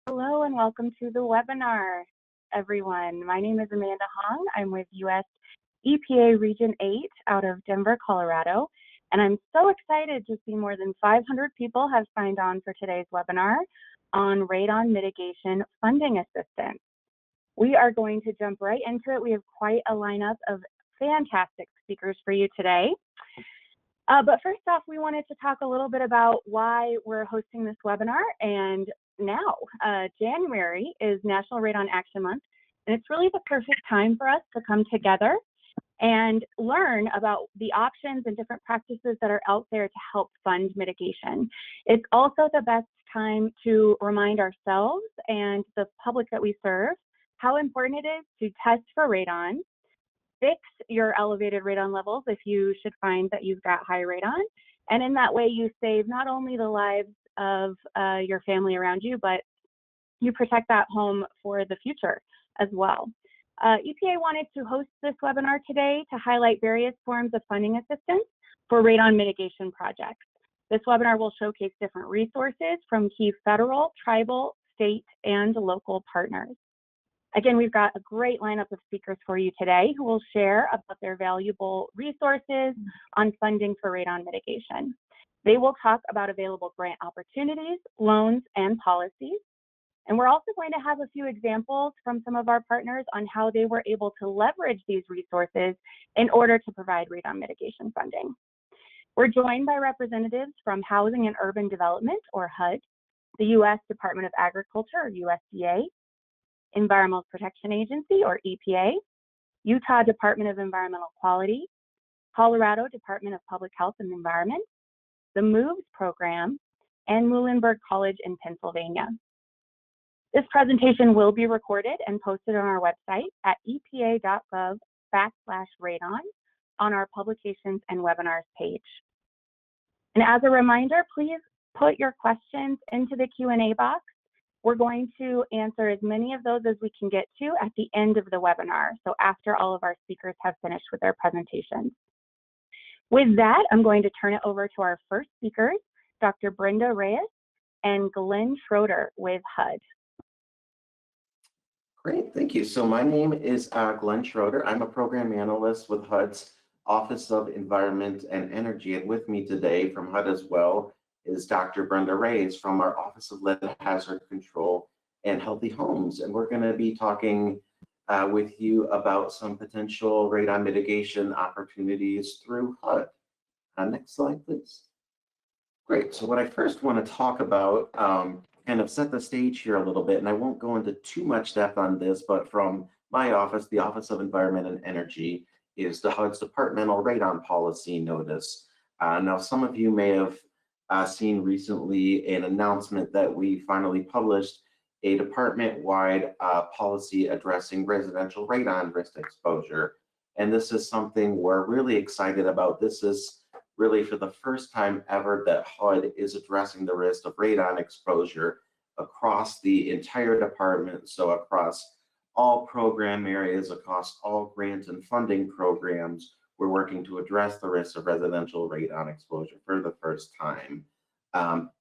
Hello and welcome to the webinar, everyone. My name is Amanda Hong. I'm with US EPA Region 8 out of Denver, Colorado, and I'm so excited to see more than 500 people have signed on for today's webinar on radon mitigation funding assistance. We are going to jump right into it. We have quite a lineup of fantastic speakers for you today. But first off, we wanted to talk a little bit about why we're hosting this webinar. And now, January is National Radon Action Month, and it's really the perfect time for us to come together and learn about the options and different practices that are out there to help fund mitigation. It's also the best time to remind ourselves and the public that we serve how important it is to test for radon, fix your elevated radon levels if you should find that you've got high radon. And in that way, you save not only the lives of your family around you, but you protect that home for the future as well. EPA wanted to host this webinar today to highlight various forms of funding assistance for radon mitigation projects. This webinar will showcase different resources from key federal, tribal, state, and local partners. Again, we've got a great lineup of speakers for you today who will share about their valuable resources on funding for radon mitigation. They will talk about available grant opportunities, loans, and policies. And we're also going to have a few examples from some of our partners on how they were able to leverage these resources in order to provide radon mitigation funding. We're joined by representatives from Housing and Urban Development, or HUD, the U.S. Department of Agriculture, or USDA, Environmental Protection Agency, or EPA, Utah Department of Environmental Quality, Colorado Department of Public Health and Environment, the MOVES program, and Muhlenberg College in Pennsylvania. This presentation will be recorded and posted on our website at epa.gov/radon on our publications and webinars page. And as a reminder, please put your questions into the Q&A box. We're going to answer as many of those as we can get to at the end of the webinar, so after all of our speakers have finished with their presentations. With that, I'm going to turn it over to our first speakers, Dr. Brenda Reyes and Glenn Schroeder with HUD. Great, thank you. So my name is Glenn Schroeder. I'm a program analyst with HUD's Office of Environment and Energy, and with me today from HUD as well is Dr. Brenda Reyes from our Office of Lead Hazard Control and Healthy Homes. And we're going to be talking with you about some potential radon mitigation opportunities through HUD. Next slide, please. Great, so what I first want to talk about, kind of set the stage here a little bit, and I won't go into too much depth on this, but from my office, the Office of Environment and Energy, is the HUD's Departmental Radon Policy Notice. Now, some of you may have seen recently an announcement that we finally published a department-wide policy addressing residential radon risk exposure. And this is something we're really excited about. This is really for the first time ever that HUD is addressing the risk of radon exposure across the entire department, so across all program areas, across all grant and funding programs. We're working to address the risk of residential radon exposure for the first time.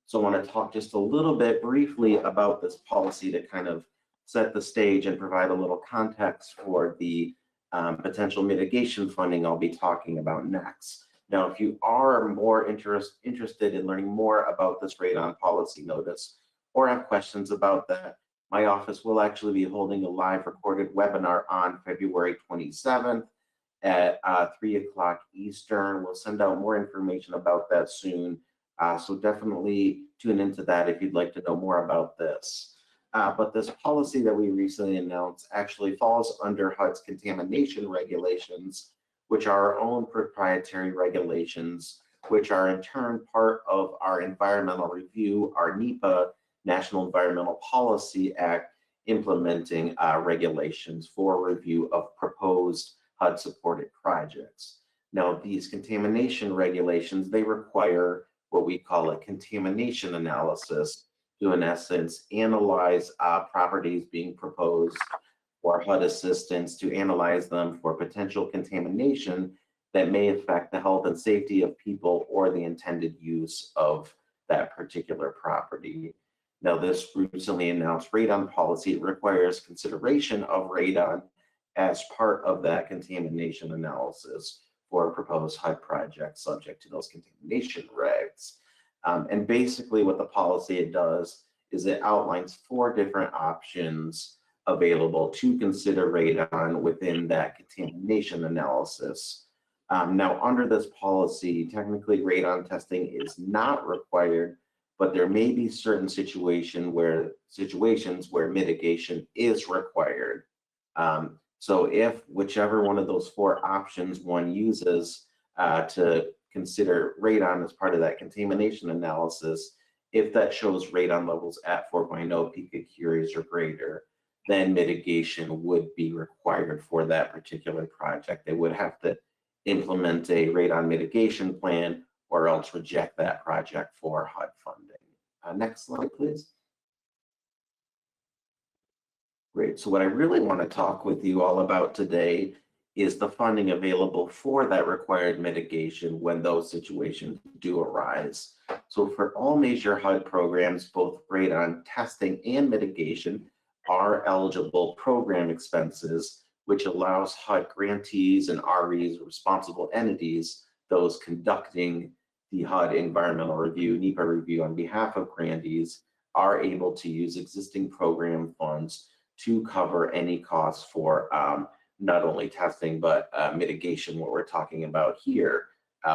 So I want to talk just a little bit briefly about this policy to kind of set the stage and provide a little context for the potential mitigation funding I'll be talking about next. Now, if you are more interested in learning more about this radon policy notice or have questions about that, my office will actually be holding a live recorded webinar on February 27th. At 3 o'clock Eastern. We'll send out more information about that soon. So definitely tune into that if you'd like to know more about this. But this policy that we recently announced actually falls under HUD's contamination regulations, which are our own proprietary regulations, which are in turn part of our environmental review, our NEPA, National Environmental Policy Act, implementing regulations for review of proposed HUD-supported projects. Now, these contamination regulations, they require what we call a contamination analysis to, in essence, analyze properties being proposed for HUD assistance, to analyze them for potential contamination that may affect the health and safety of people or the intended use of that particular property. Now, this recently announced radon policy requires consideration of radon as part of that contamination analysis for a proposed HUD project subject to those contamination regs. And basically what the policy it does is it outlines 4 different options available to consider radon within that contamination analysis. Now, under this policy, technically radon testing is not required, but there may be certain situations where mitigation is required. So if whichever one of those 4 options one uses to consider radon as part of that contamination analysis, if that shows radon levels at 4.0 picocuries or greater, then mitigation would be required for that particular project. They would have to implement a radon mitigation plan or else reject that project for HUD funding. Next slide, please. Great. So what I really want to talk with you all about today is the funding available for that required mitigation when those situations do arise. So for all major HUD programs, both radon testing and mitigation are eligible program expenses, which allows HUD grantees and REs, responsible entities, those conducting the HUD environmental review, NEPA review on behalf of grantees, are able to use existing program funds to cover any costs for not only testing, but mitigation, what we're talking about here,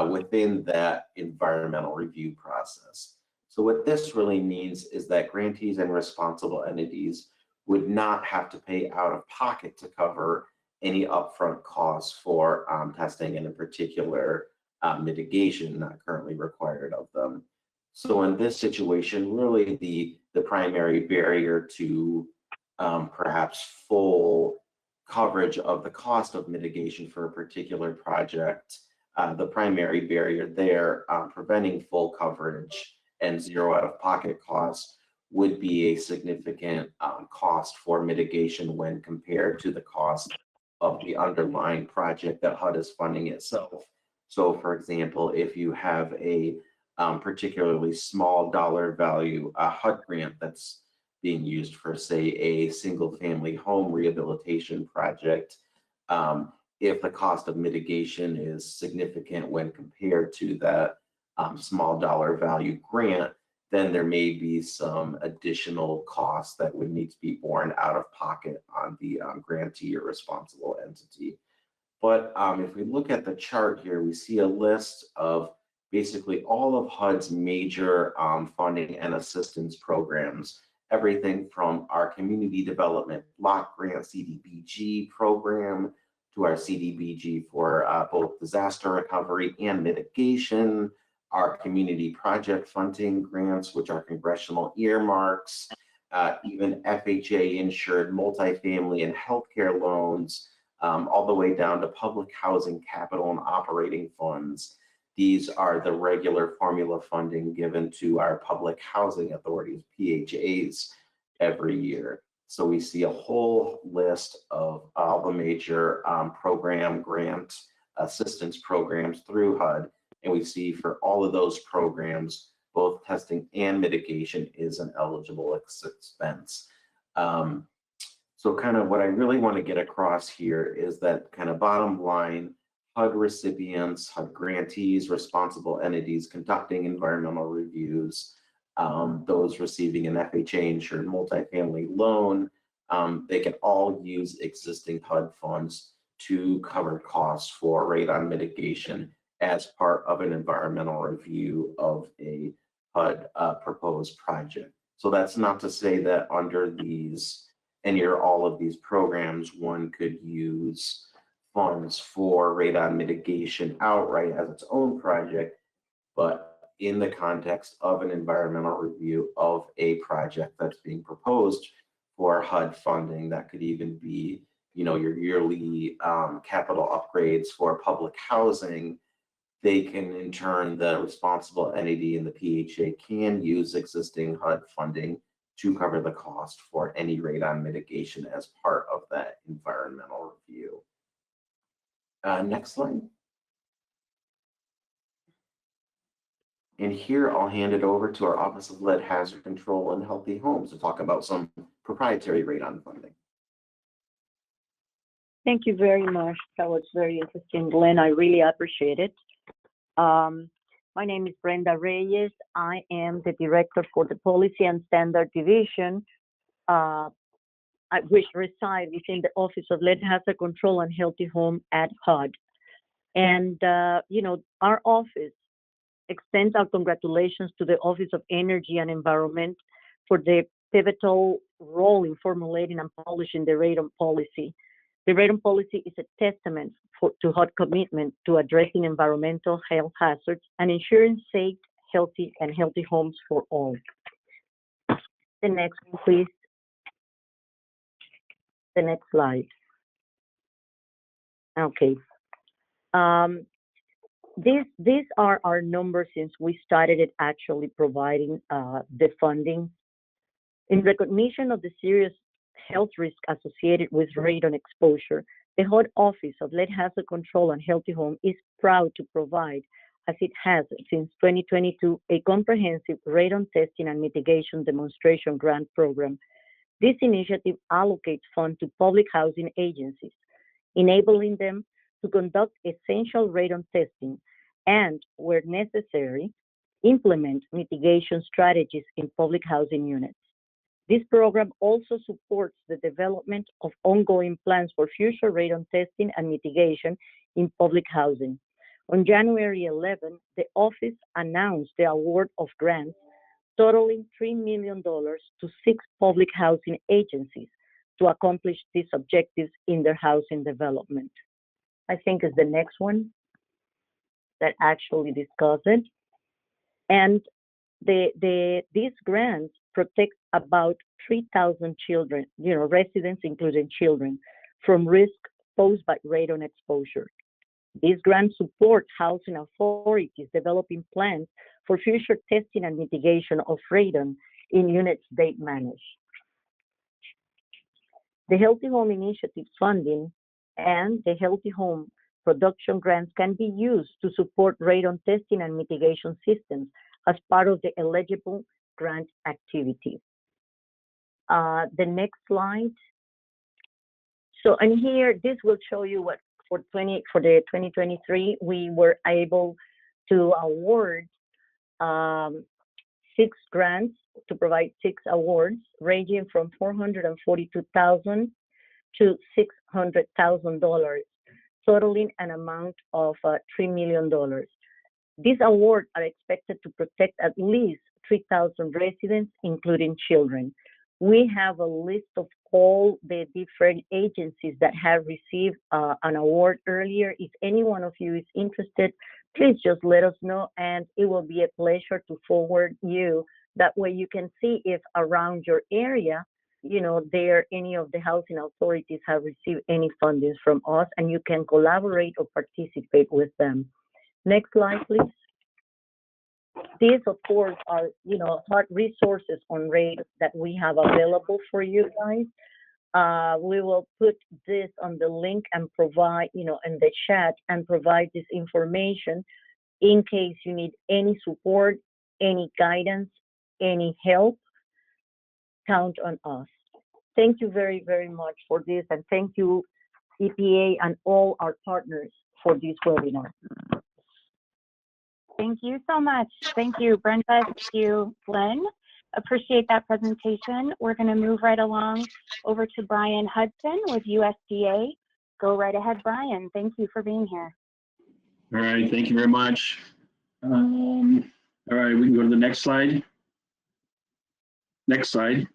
within that environmental review process. So what this really means is that grantees and responsible entities would not have to pay out of pocket to cover any upfront costs for testing, and in particular, mitigation not currently required of them. So in this situation, really the primary barrier to perhaps full coverage of the cost of mitigation for a particular project, the primary barrier there preventing full coverage and zero out-of-pocket costs would be a significant cost for mitigation when compared to the cost of the underlying project that HUD is funding itself. So for example, if you have a particularly small dollar value HUD grant that's being used for, say, a single family home rehabilitation project, if the cost of mitigation is significant when compared to that small dollar value grant, then there may be some additional costs that would need to be borne out of pocket on the grantee or responsible entity. But if we look at the chart here, we see a list of basically all of HUD's major funding and assistance programs, everything from our community development block grant CDBG program to our CDBG for both disaster recovery and mitigation, our community project funding grants, which are congressional earmarks, even FHA insured multifamily and healthcare loans, all the way down to public housing capital and operating funds. These are the regular formula funding given to our public housing authorities, PHAs, every year. So we see a whole list of all the major program grant assistance programs through HUD. And we see for all of those programs, both testing and mitigation is an eligible expense. So kind of what I really want to get across here is that kind of bottom line, HUD recipients, HUD grantees, responsible entities conducting environmental reviews, those receiving an FHA insured multifamily loan, they can all use existing HUD funds to cover costs for radon mitigation as part of an environmental review of a HUD proposed project. So that's not to say that under these, any or all of these programs, one could use funds for radon mitigation outright as its own project, but in the context of an environmental review of a project that's being proposed for HUD funding, that could even be, you know, your yearly capital upgrades for public housing. They can, in turn, the responsible entity in the PHA can use existing HUD funding to cover the cost for any radon mitigation as part of that environmental review. Next slide. And here I'll hand it over to our Office of Lead Hazard Control and Healthy Homes to talk about some proprietary radon funding. Thank you very much. That was very interesting, Glenn. I really appreciate it. My name is Brenda Reyes. I am the Director for the Policy and Standard Division, which reside within the Office of Lead Hazard Control and Healthy Home at HUD. And, our office extends our congratulations to the Office of Energy and Environment for the pivotal role in formulating and publishing the radon policy. The radon policy is a testament to HUD commitment to addressing environmental health hazards and ensuring safe, healthy homes for all. The next one, please. The next slide. Okay. These are our numbers since we started actually providing the funding. In recognition of the serious health risk associated with radon exposure, the HUD Office of Lead Hazard Control and Healthy Home is proud to provide, as it has since 2022, a comprehensive radon testing and mitigation demonstration grant program. This initiative allocates funds to public housing agencies, enabling them to conduct essential radon testing and, where necessary, implement mitigation strategies in public housing units. This program also supports the development of ongoing plans for future radon testing and mitigation in public housing. On January 11, the office announced the award of grants totaling $3 million to 6 public housing agencies to accomplish these objectives in their housing development. I think is the next one that actually discuss it. And these grants protect about 3,000 children, residents including children, from risk posed by radon exposure. These grants support housing authorities developing plans for future testing and mitigation of radon in units they manage. The Healthy Home Initiative funding and the Healthy Home production grants can be used to support radon testing and mitigation systems as part of the eligible grant activities. The next slide. So, and here, this will show you what for the 2023, we were able to award 6 grants to provide 6 awards, ranging from $442,000 to $600,000, totaling an amount of $3 million. These awards are expected to protect at least 3,000 residents, including children. We have a list of all the different agencies that have received an award earlier. If any one of you is interested, please just let us know, and it will be a pleasure to forward you. That way you can see if around your area, any of the housing authorities have received any funding from us, and you can collaborate or participate with them. Next slide, please. These, of course, are, hard resources on rate that we have available for you guys. We will put this on the link and provide, in the chat, and provide this information in case you need any support, any guidance, any help. Count on us. Thank you very, very much for this, and thank you, EPA and all our partners for this webinar. Thank you so much. Thank you, Brenda. Thank you, Glenn. Appreciate that presentation. We're going to move right along over to Brian Hudson with USDA. Go right ahead, Brian. Thank you for being here. All right, thank you very much. All right, we can go to the next slide. Next slide.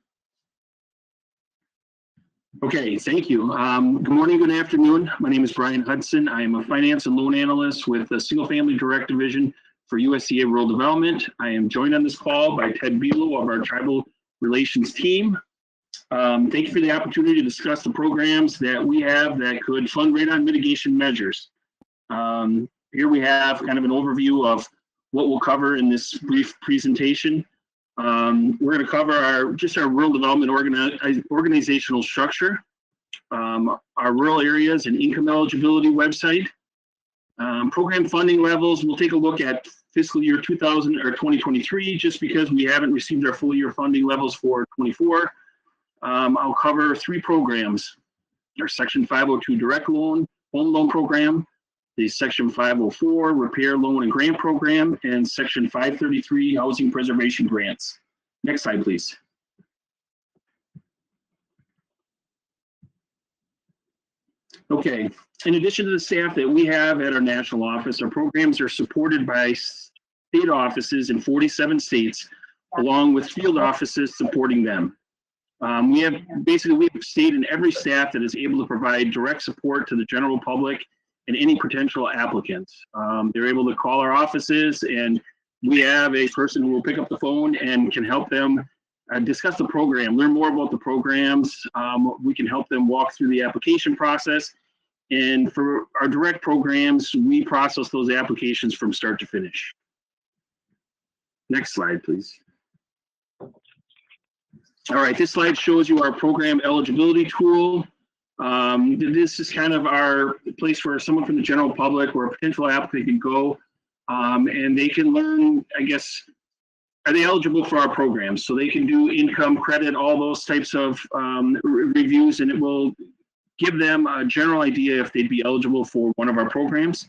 Okay, thank you. Good morning, good afternoon. My name is Brian Hudson. I am a finance and loan analyst with the Single Family Direct Division for USDA Rural Development. I am joined on this call by Ted Belo of our Tribal Relations team. Thank you for the opportunity to discuss the programs that we have that could fund radon mitigation measures. Here we have kind of an overview of what we'll cover in this brief presentation. We're going to cover our rural development organizational structure, our rural areas and income eligibility website, program funding levels. We'll take a look at fiscal year 2023, just because we haven't received our full year funding levels for 24. I'll cover 3 programs: our Section 502 direct loan, home loan program, the Section 504 repair loan and grant program, and Section 533 housing preservation grants. Next slide, please. Okay, in addition to the staff that we have at our national office, our programs are supported by state offices in 47 states, along with field offices supporting them. We have stayed in every staff that is able to provide direct support to the general public and any potential applicants. They're able to call our offices, and we have a person who will pick up the phone and can help them discuss the program, learn more about the programs. We can help them walk through the application process. And for our direct programs, we process those applications from start to finish. Next slide, please. All right, this slide shows you our program eligibility tool. This is kind of our place where someone from the general public or a potential applicant can go and they can learn, I guess, are they eligible for our programs? So they can do income, credit, all those types of reviews, and it will give them a general idea if they'd be eligible for one of our programs.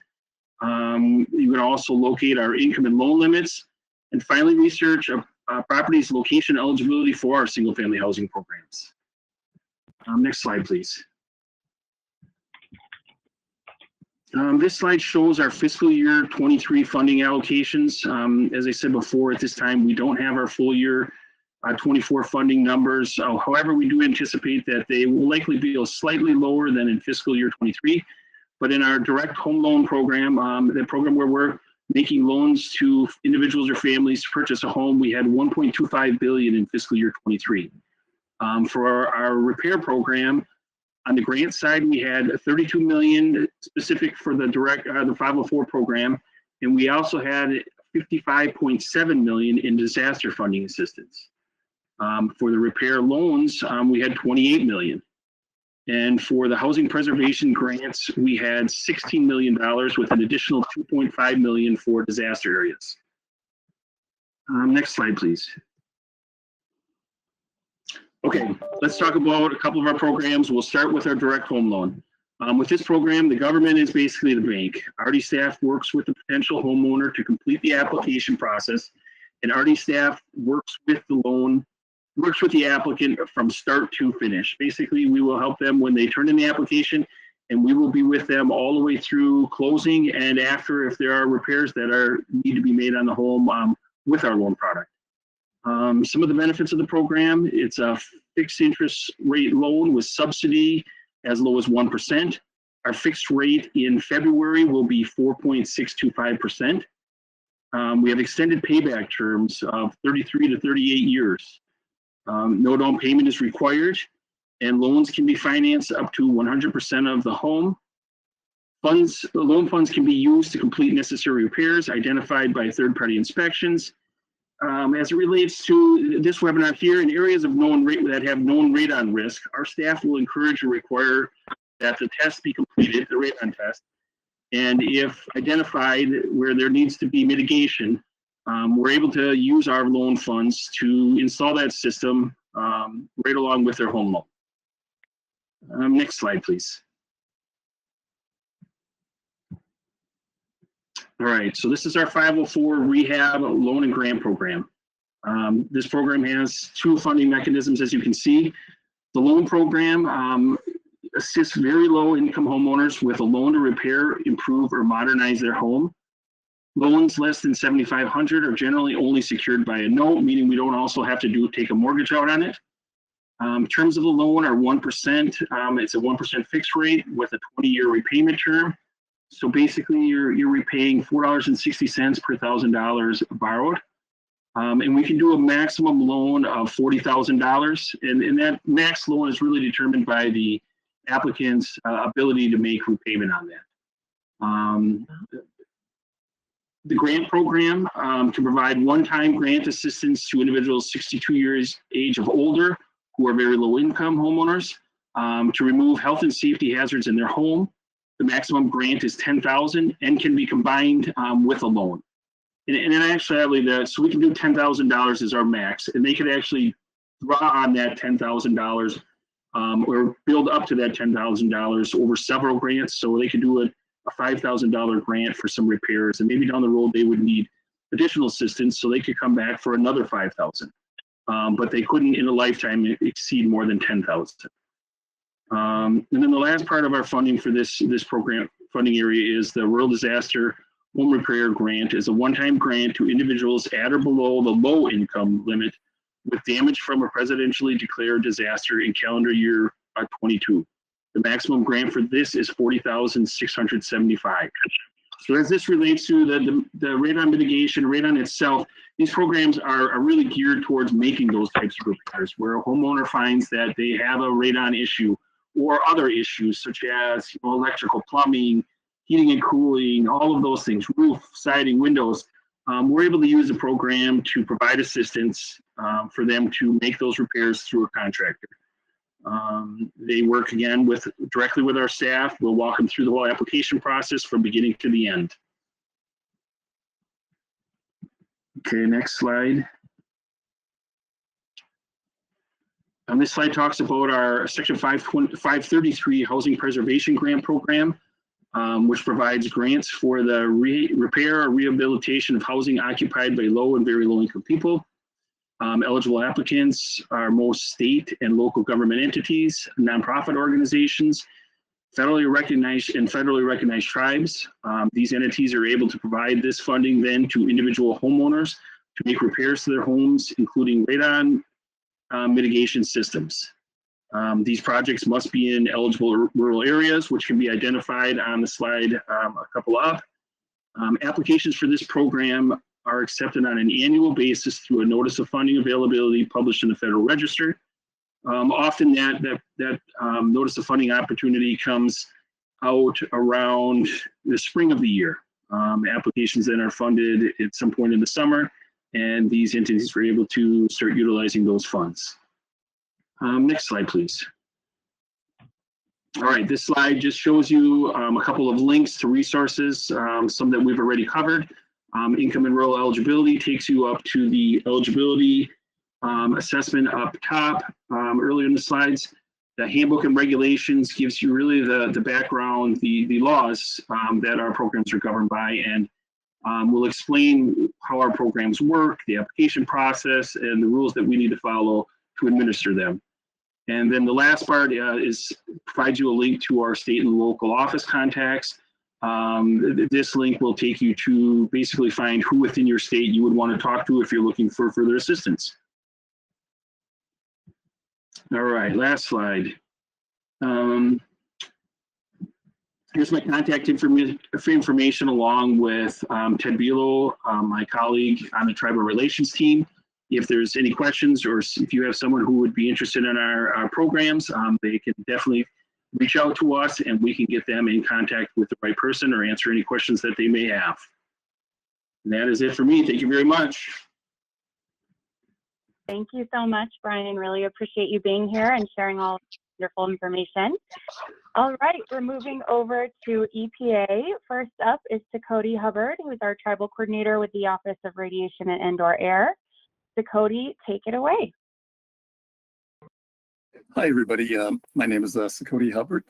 You can also locate our income and loan limits, and finally research a property's location eligibility for our single-family housing programs. Next slide, please. This slide shows our fiscal year 23 funding allocations. As I said before, at this time, we don't have our full year 24 funding numbers. However, we do anticipate that they will likely be slightly lower than in fiscal year 23. But in our direct home loan program, the program where we're making loans to individuals or families to purchase a home, we had $1.25 billion in fiscal year 23. For our repair program, on the grant side, we had $32 million specific for the direct, the 504 program, and we also had $55.7 million in disaster funding assistance. For the repair loans, we had $28 million. And for the housing preservation grants, we had $16 million with an additional $2.5 million for disaster areas. Next slide, please. Okay, let's talk about a couple of our programs. We'll start with our direct home loan. With this program, the government is basically the bank. RD staff works with the potential homeowner to complete the application process, and RD staff works with the applicant from start to finish. Basically, we will help them when they turn in the application, and we will be with them all the way through closing and after if there are repairs that need to be made on the home with our loan product. Some of the benefits of the program: it's a fixed interest rate loan with subsidy as low as 1%. Our fixed rate in February will be 4.625%. We have extended payback terms of 33 to 38 years. No down payment is required, and loans can be financed up to 100% of the home. Loan funds can be used to complete necessary repairs identified by third-party inspections. As it relates to this webinar here, in areas of that have known radon risk, our staff will encourage or require that the test be completed, the radon test. And if identified where there needs to be mitigation, we're able to use our loan funds to install that system right along with their home loan. Next slide, please. All right, so this is our 504 rehab loan and grant program. This program has 2 funding mechanisms, as you can see. The loan program assists very low income homeowners with a loan to repair, improve, or modernize their home. Loans less than $7,500 are generally only secured by a note, meaning we don't also have to take a mortgage out on it. Terms of the loan are 1%. It's a 1% fixed rate with a 20-year repayment term. So basically, you're repaying $4.60 per $1,000 borrowed. And we can do a maximum loan of $40,000. And that max loan is really determined by the applicant's ability to make repayment on that. The grant program can provide one-time grant assistance to individuals 62 years age of older who are very low income homeowners to remove health and safety hazards in their home. The maximum grant is $10,000 and can be combined with a loan. And then actually, so we can do $10,000 as our max, and they could actually draw on that $10,000 or build up to that $10,000 over several grants. So they could do a $5,000 grant for some repairs, and maybe down the road they would need additional assistance, so they could come back for another $5,000. But they couldn't in a lifetime exceed more than $10,000. And then the last part of our funding for this program funding area is the Rural Disaster Home Repair Grant. Is a one-time grant to individuals at or below the low income limit with damage from a presidentially declared disaster in calendar year 22. The maximum grant for this is $40,675. So as this relates to the radon mitigation, radon itself, these programs are really geared towards making those types of repairs where a homeowner finds that they have a radon issue or other issues such as electrical, plumbing, heating and cooling, all of those things, roof, siding, windows. We're able to use the program to provide assistance for them to make those repairs through a contractor. They work again directly with our staff. We'll walk them through the whole application process from beginning to the end. Okay, next slide. This slide talks about our Section 533 Housing Preservation Grant Program, which provides grants for the repair or rehabilitation of housing occupied by low and very low income people. Eligible applicants are most state and local government entities, nonprofit organizations, federally recognized tribes. These entities are able to provide this funding then to individual homeowners to make repairs to their homes, including radon mitigation systems. These projects must be in eligible rural areas, which can be identified on the slide a couple up. Applications for this program are accepted on an annual basis through a notice of funding availability published in the Federal Register. Often that notice of funding opportunity comes out around the spring of the year. Applications then are funded at some point in the summer, and these entities were able to start utilizing those funds. Next slide, please. All right, this slide just shows you a couple of links to resources, some that we've already covered. Income and rural eligibility takes you up to the eligibility assessment up top earlier in the slides. The handbook and regulations gives you really the background, the laws that our programs are governed by, and we'll explain how our programs work, the application process, and the rules that we need to follow to administer them. And then the last part provides you a link to our state and local office contacts. This link will take you to basically find who within your state you would want to talk to if you're looking for further assistance. All right, last slide. Here's my contact information along with Ted Bilo, my colleague on the tribal relations team. If there's any questions or if you have someone who would be interested in our programs, they can definitely reach out to us and we can get them in contact with the right person or answer any questions that they may have. And that is it for me. Thank you very much. Thank you so much, Brian. Really appreciate you being here and sharing all wonderful information. All right, we're moving over to EPA. First up is Cody Hubbard, who is our tribal coordinator with the Office of Radiation and Indoor Air. Cody, take it away. Hi, everybody. My name is Cody Hubbard.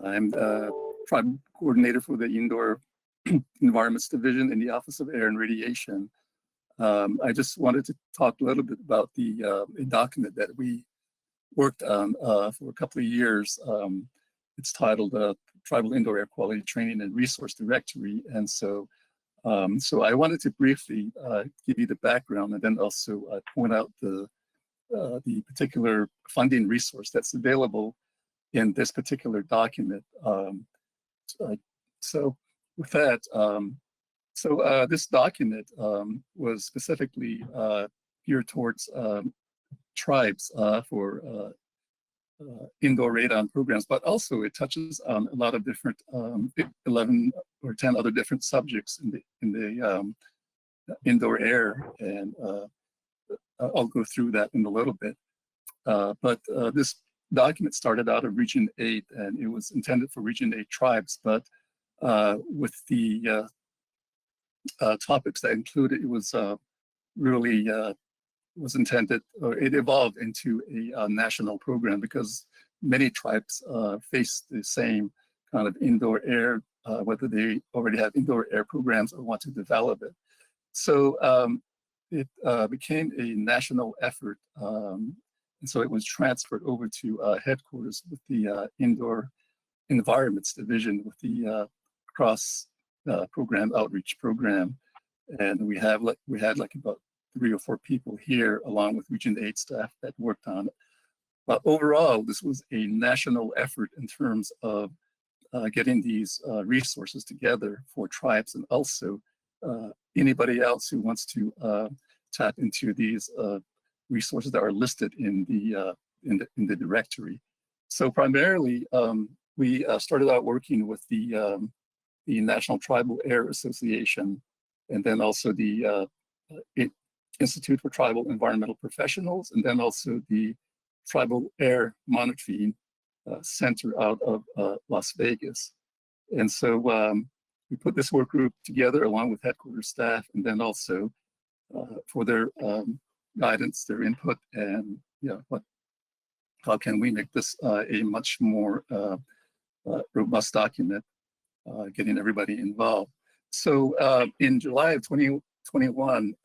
I'm the tribal coordinator for the Indoor Environments Division in the Office of Air and Radiation. I just wanted to talk a little bit about the document that we worked on for a couple of years. It's titled Tribal Indoor Air Quality Training and Resource Directory. And so I wanted to briefly give you the background and then also point out the particular funding resource that's available in this particular document. So with that, this document was specifically geared towards tribes for indoor radon programs, but also it touches on a lot of different 11 or 10 other different subjects in the indoor air, and I'll go through that in a little bit. But this document started out of Region 8, and it was intended for Region 8 tribes, but with the topics that included, it was really was intended, or it evolved into a national program because many tribes face the same kind of indoor air, whether they already have indoor air programs or want to develop it. So it became a national effort. And so it was transferred over to headquarters with the Indoor Environments Division with the cross program outreach program. And we had like about 3 or 4 people here along with Region 8 staff that worked on it. But overall, this was a national effort in terms of getting these resources together for tribes and also anybody else who wants to tap into these resources that are listed in the directory. So primarily, we started out working with the National Tribal Air Association, and then also the Institute for Tribal Environmental Professionals, and then also the Tribal Air Monitoring Center out of Las Vegas. And so we put this work group together along with headquarters staff, and then also for their guidance, their input, and how can we make this a much more robust document, getting everybody involved. So in July of 2021,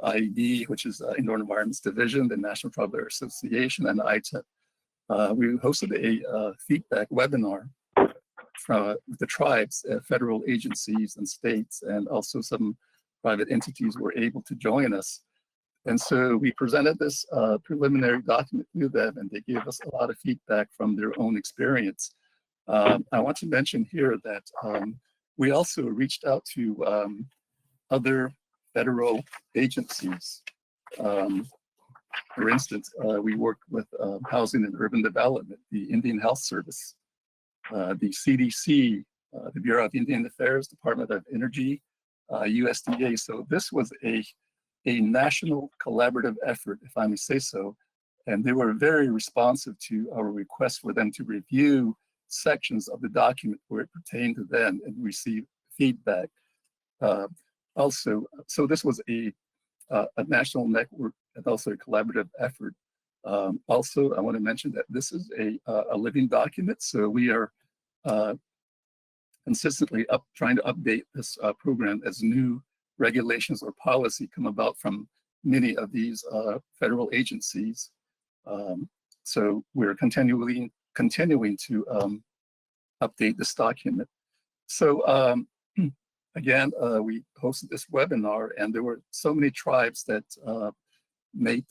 IED, which is Indoor Environments Division, the National Tribal Air Association, and ITEP, we hosted a feedback webinar with the tribes, federal agencies and states, and also some private entities were able to join us. And so we presented this preliminary document to them, and they gave us a lot of feedback from their own experience. I want to mention here that we also reached out to other federal agencies. For instance, we worked with Housing and Urban Development, the Indian Health Service, the CDC, the Bureau of Indian Affairs, Department of Energy, USDA. So this was a national collaborative effort, if I may say so, and they were very responsive to our request for them to review sections of the document where it pertained to them and receive feedback. Also, so this was a national network and also a collaborative effort. Also, I want to mention that this is a living document, so we are consistently trying to update this program as new regulations or policy come about from many of these federal agencies. So we're continuing to update this document. So again, we hosted this webinar, and there were so many tribes that made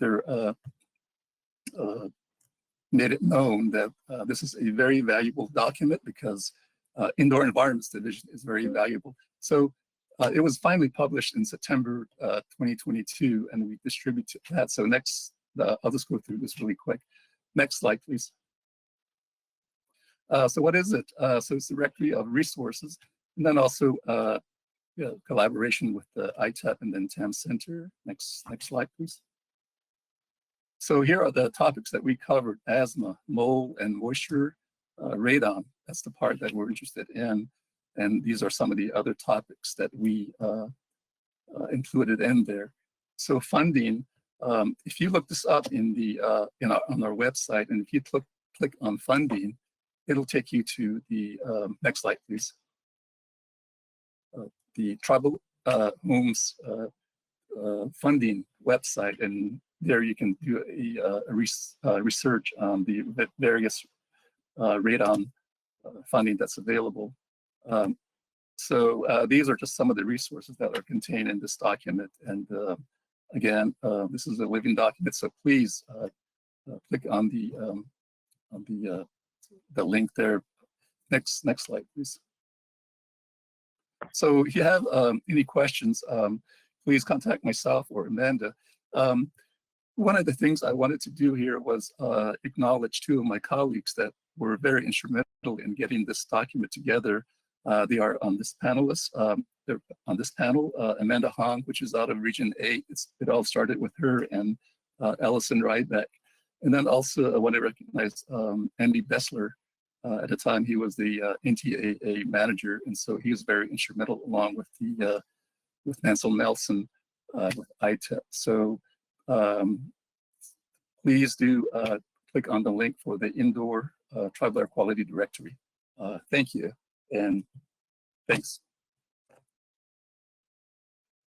it known that this is a very valuable document because Indoor Environments Division is very valuable. So it was finally published in September 2022, and we distributed that. So next, I'll just go through this really quick. Next slide, please. So what is it? So it's the directory of resources, and then also collaboration with the ITEP and then TAM Center. Next slide, please. So here are the topics that we covered: asthma, mold, and moisture, radon. That's the part that we're interested in. And these are some of the other topics that we included in there. So funding, if you look this up in the on our website, and if you click on funding, it'll take you to the next slide, please. The Tribal Homes funding website, and there you can do a research on the various radon funding that's available. So these are just some of the resources that are contained in this document. And again, this is a living document, so please click on the link there. Next slide, please. So if you have any questions, please contact myself or Amanda. One of the things I wanted to do here was acknowledge 2 of my colleagues that were very instrumental in getting this document together. They are on this panelist. They're on this panel, Amanda Hong, which is out of Region 8. It all started with her and Allison Ryback. And then also I want to recognize Andy Bessler, At the time, he was the NTAA manager, and so he was very instrumental, along with the with Mansell Nelson with ITEP. So please do click on the link for the indoor tribal air quality directory. Thank you, and thanks.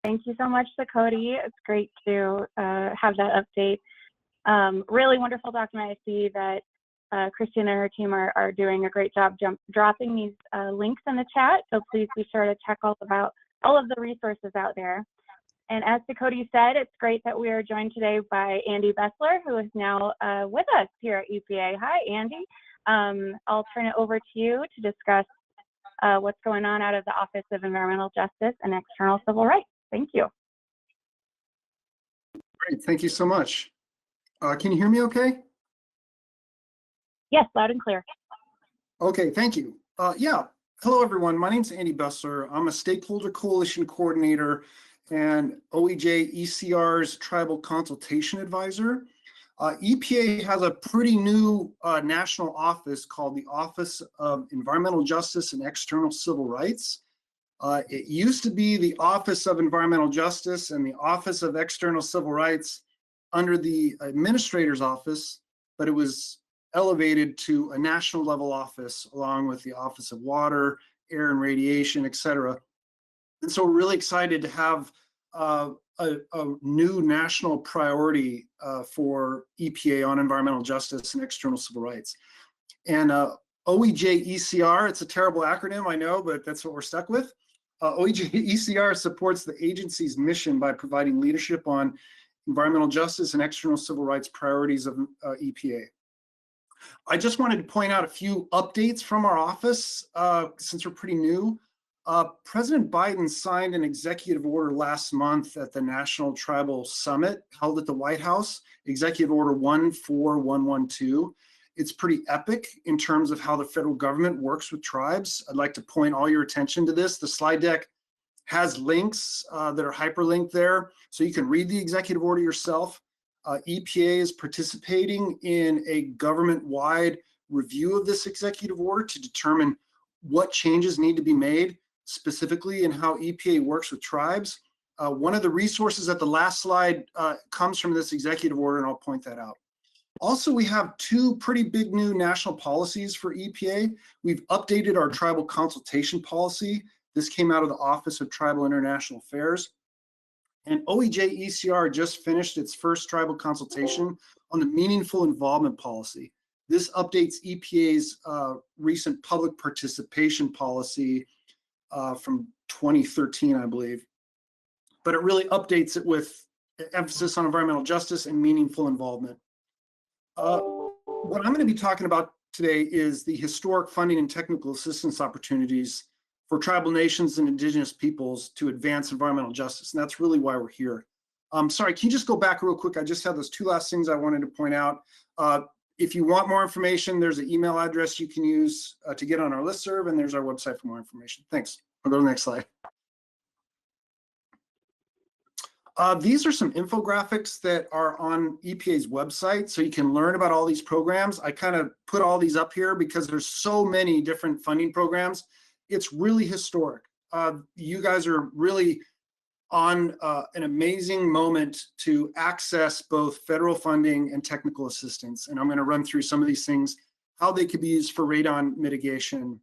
Thank you so much, Sakoti. It's great to have that update. Really wonderful document. I see that Christian and her team are doing a great job dropping these links in the chat. So please be sure to check out about all of the resources out there. And as Sakoti said, it's great that we are joined today by Andy Bessler, who is now with us here at EPA. Hi, Andy. I'll turn it over to you to discuss what's going on out of the Office of Environmental Justice and External Civil Rights. Thank you. Great, thank you so much. Can you hear me okay? Yes, loud and clear. Okay, thank you. Yeah, hello everyone. My name is Andy Bessler. I'm a Stakeholder Coalition Coordinator and OEJ ECR's Tribal Consultation Advisor. EPA has a pretty new national office called the Office of Environmental Justice and External Civil Rights. It used to be the Office of Environmental Justice and the Office of External Civil Rights under the Administrator's Office, but it was elevated to a national level office along with the Office of Water, Air and Radiation, et cetera. And so we're really excited to have a new national priority for EPA on environmental justice and external civil rights. And OEJ ECR, it's a terrible acronym, I know, but that's what we're stuck with. OEJ ECR supports the agency's mission by providing leadership on environmental justice and external civil rights priorities of EPA. I just wanted to point out a few updates from our office since we're pretty new. President Biden signed an executive order last month at the National Tribal Summit held at the White House, Executive Order 14112. It's pretty epic in terms of how the federal government works with tribes. I'd like to point all your attention to this. The slide deck has links that are hyperlinked there, so you can read the executive order yourself. EPA is participating in a government-wide review of this executive order to determine what changes need to be made, specifically in how EPA works with tribes. One of the resources at the last slide comes from this executive order, and I'll point that out. Also, we have two pretty big new national policies for EPA. We've updated our tribal consultation policy. This came out of the Office of Tribal International Affairs. And OEJ ECR just finished its first tribal consultation on the meaningful involvement policy. This updates EPA's recent public participation policy from 2013, I believe. But it really updates it with emphasis on environmental justice and meaningful involvement. What I'm going to be talking about today is the historic funding and technical assistance opportunities for tribal nations and indigenous peoples to advance environmental justice. And that's really why we're here. Sorry, can you just go back real quick? I just have those two last things I wanted to point out. If you want more information, there's an email address you can use to get on our listserv, and there's our website for more information. Thanks. I'll go to the next slide. These are some infographics that are on EPA's website, so you can learn about all these programs. I kind of put all these up here because there's so many different funding programs. It's really historic. You guys are really on an amazing moment to access both federal funding and technical assistance. And I'm going to run through some of these things, how they could be used for radon mitigation.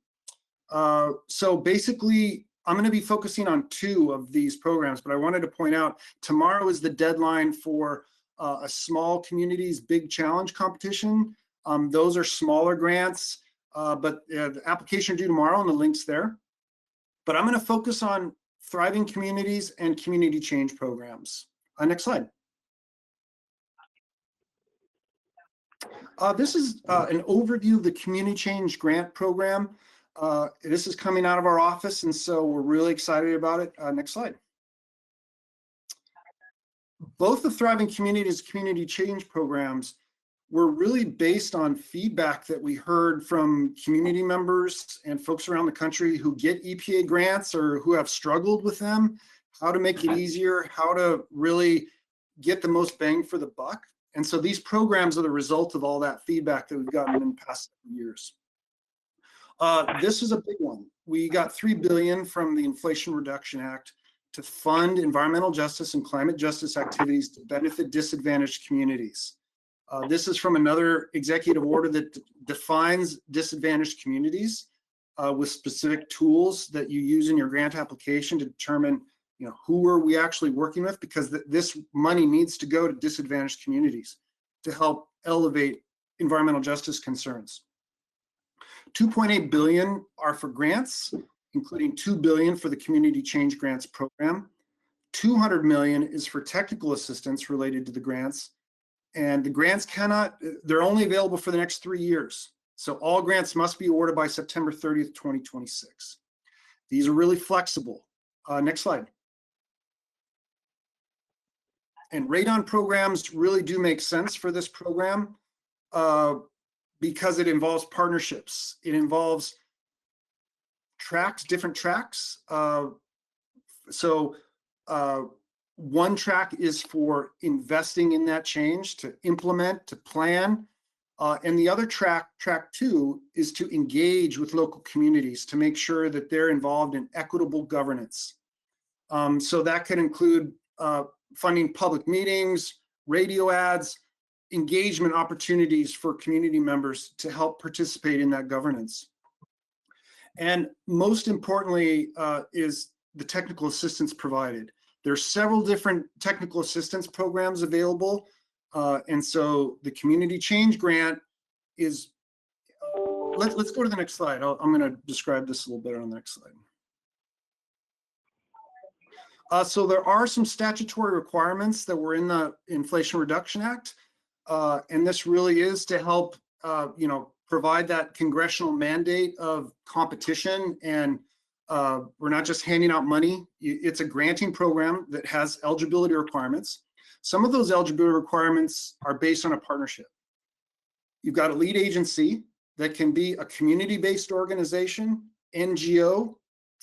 So basically, I'm going to be focusing on two of these programs, but I wanted to point out tomorrow is the deadline for a small communities big challenge competition. Those are smaller grants, but the application due tomorrow and the link's there. But I'm going to focus on thriving communities and community change programs. Next slide. This is an overview of the Community Change Grant Program. This is coming out of our office, and so we're really excited about it. Next slide. Both the Thriving Communities Community Change programs were really based on feedback that we heard from community members and folks around the country who get EPA grants or who have struggled with them, how to make it easier, how to really get the most bang for the buck. And so these programs are the result of all that feedback that we've gotten in the past years. This is a big one. We got $3 billion from the Inflation Reduction Act to fund environmental justice and climate justice activities to benefit disadvantaged communities. This is from another executive order that defines disadvantaged communities with specific tools that you use in your grant application to determine, who are we actually working with, because this money needs to go to disadvantaged communities to help elevate environmental justice concerns. 2.8 billion are for grants, including 2 billion for the Community Change Grants program. 200 million is for technical assistance related to the grants. And the grants they're only available for the next 3 years. So all grants must be awarded by September 30th, 2026. These are really flexible. Next slide. And radon programs really do make sense for this program because it involves partnerships. It involves different tracks. One track is for investing in that change, to implement, to plan. And the other track 2, is to engage with local communities to make sure that they're involved in equitable governance. So that could include funding public meetings, radio ads, engagement opportunities for community members to help participate in that governance. And most importantly is the technical assistance provided. There's several different technical assistance programs available. And so the Community Change Grant is, let's go to the next slide. I'm going to describe this a little better on the next slide. So there are some statutory requirements that were in the Inflation Reduction Act. And this really is to help, provide that congressional mandate of competition. And we're not just handing out money. It's a granting program that has eligibility requirements. Some of those eligibility requirements are based on a partnership. You've got a lead agency that can be a community-based organization, NGO,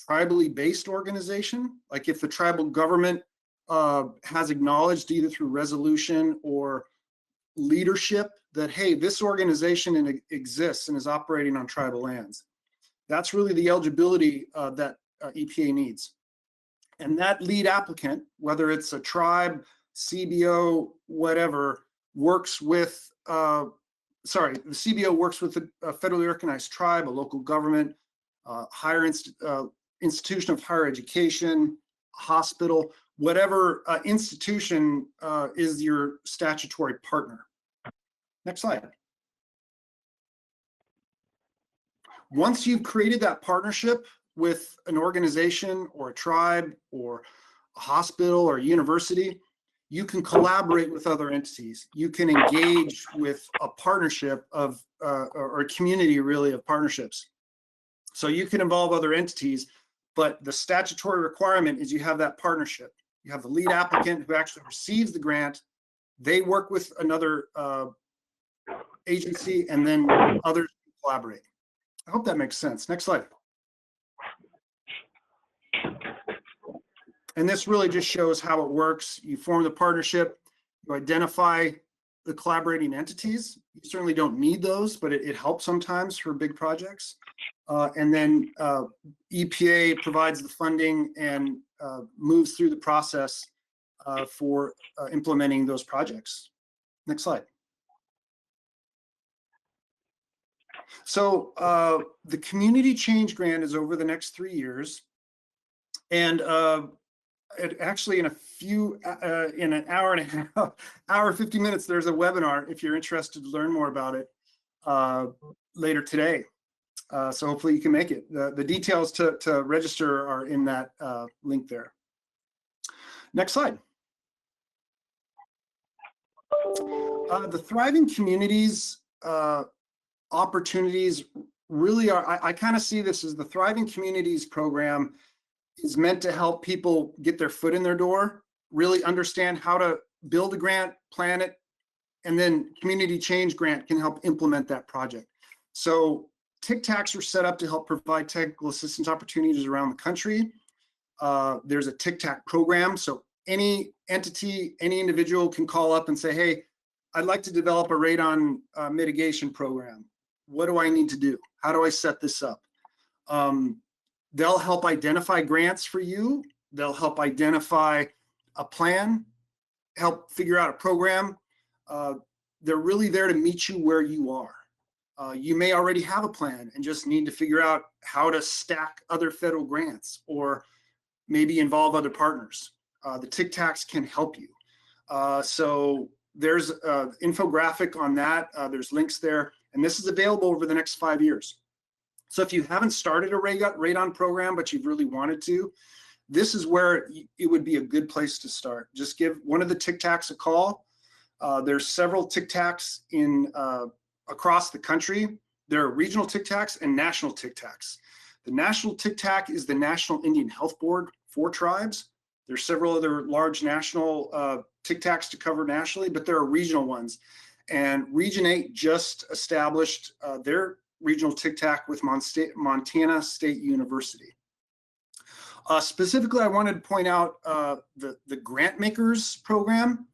tribally based organization. Like if the tribal government has acknowledged either through resolution or leadership that, hey, this organization exists and is operating on tribal lands. That's really the eligibility that EPA needs. And that lead applicant, whether it's a tribe, CBO, whatever, works with, the CBO works with a federally recognized tribe, a local government, higher institution of higher education, hospital, whatever institution is your statutory partner. Next slide. Once you've created that partnership with an organization or a tribe or a hospital or a university, you can collaborate with other entities. You can engage with a partnership of, or a community really of partnerships. So you can involve other entities, but the statutory requirement is you have that partnership. You have the lead applicant who actually receives the grant. They work with another agency, and then others collaborate. I hope that makes sense. Next slide. And this really just shows how it works. You form the partnership, you identify the collaborating entities. You certainly don't need those, but it helps sometimes for big projects. And then EPA provides the funding and moves through the process for implementing those projects. Next slide. So the Community Change Grant is over the next 3 years. And actually in in an hour and a half, hour, 50 minutes, there's a webinar if you're interested to learn more about it later today. So hopefully you can make it. The details to register are in that link there. Next slide. The Thriving Communities opportunities really are, I kind of see this as the Thriving Communities program is meant to help people get their foot in their door, really understand how to build a grant, plan it, and then Community Change Grant can help implement that project. So TIC-TACs are set up to help provide technical assistance opportunities around the country. There's a TIC-TAC program, so any entity, any individual can call up and say, hey, I'd like to develop a radon mitigation program. What do I need to do? How do I set this up? They'll help identify grants for you. They'll help identify a plan, help figure out a program. They're really there to meet you where you are. You may already have a plan and just need to figure out how to stack other federal grants or maybe involve other partners. The Tic Tacs can help you. So there's an infographic on that. There's links there, and this is available over the next 5 years. So if you haven't started a radon program, but you've really wanted to, this is where it would be a good place to start. Just give one of the Tic Tacs a call. There's several Tic Tacs in across the country. There are regional Tic Tacs and national Tic Tacs. The national Tic Tac is the National Indian Health Board for tribes. There's several other large national Tic Tacs to cover nationally, but there are regional ones. And Region 8 just established their regional Tic Tac with Montana State University. Specifically, I wanted to point out the Grant Makers program.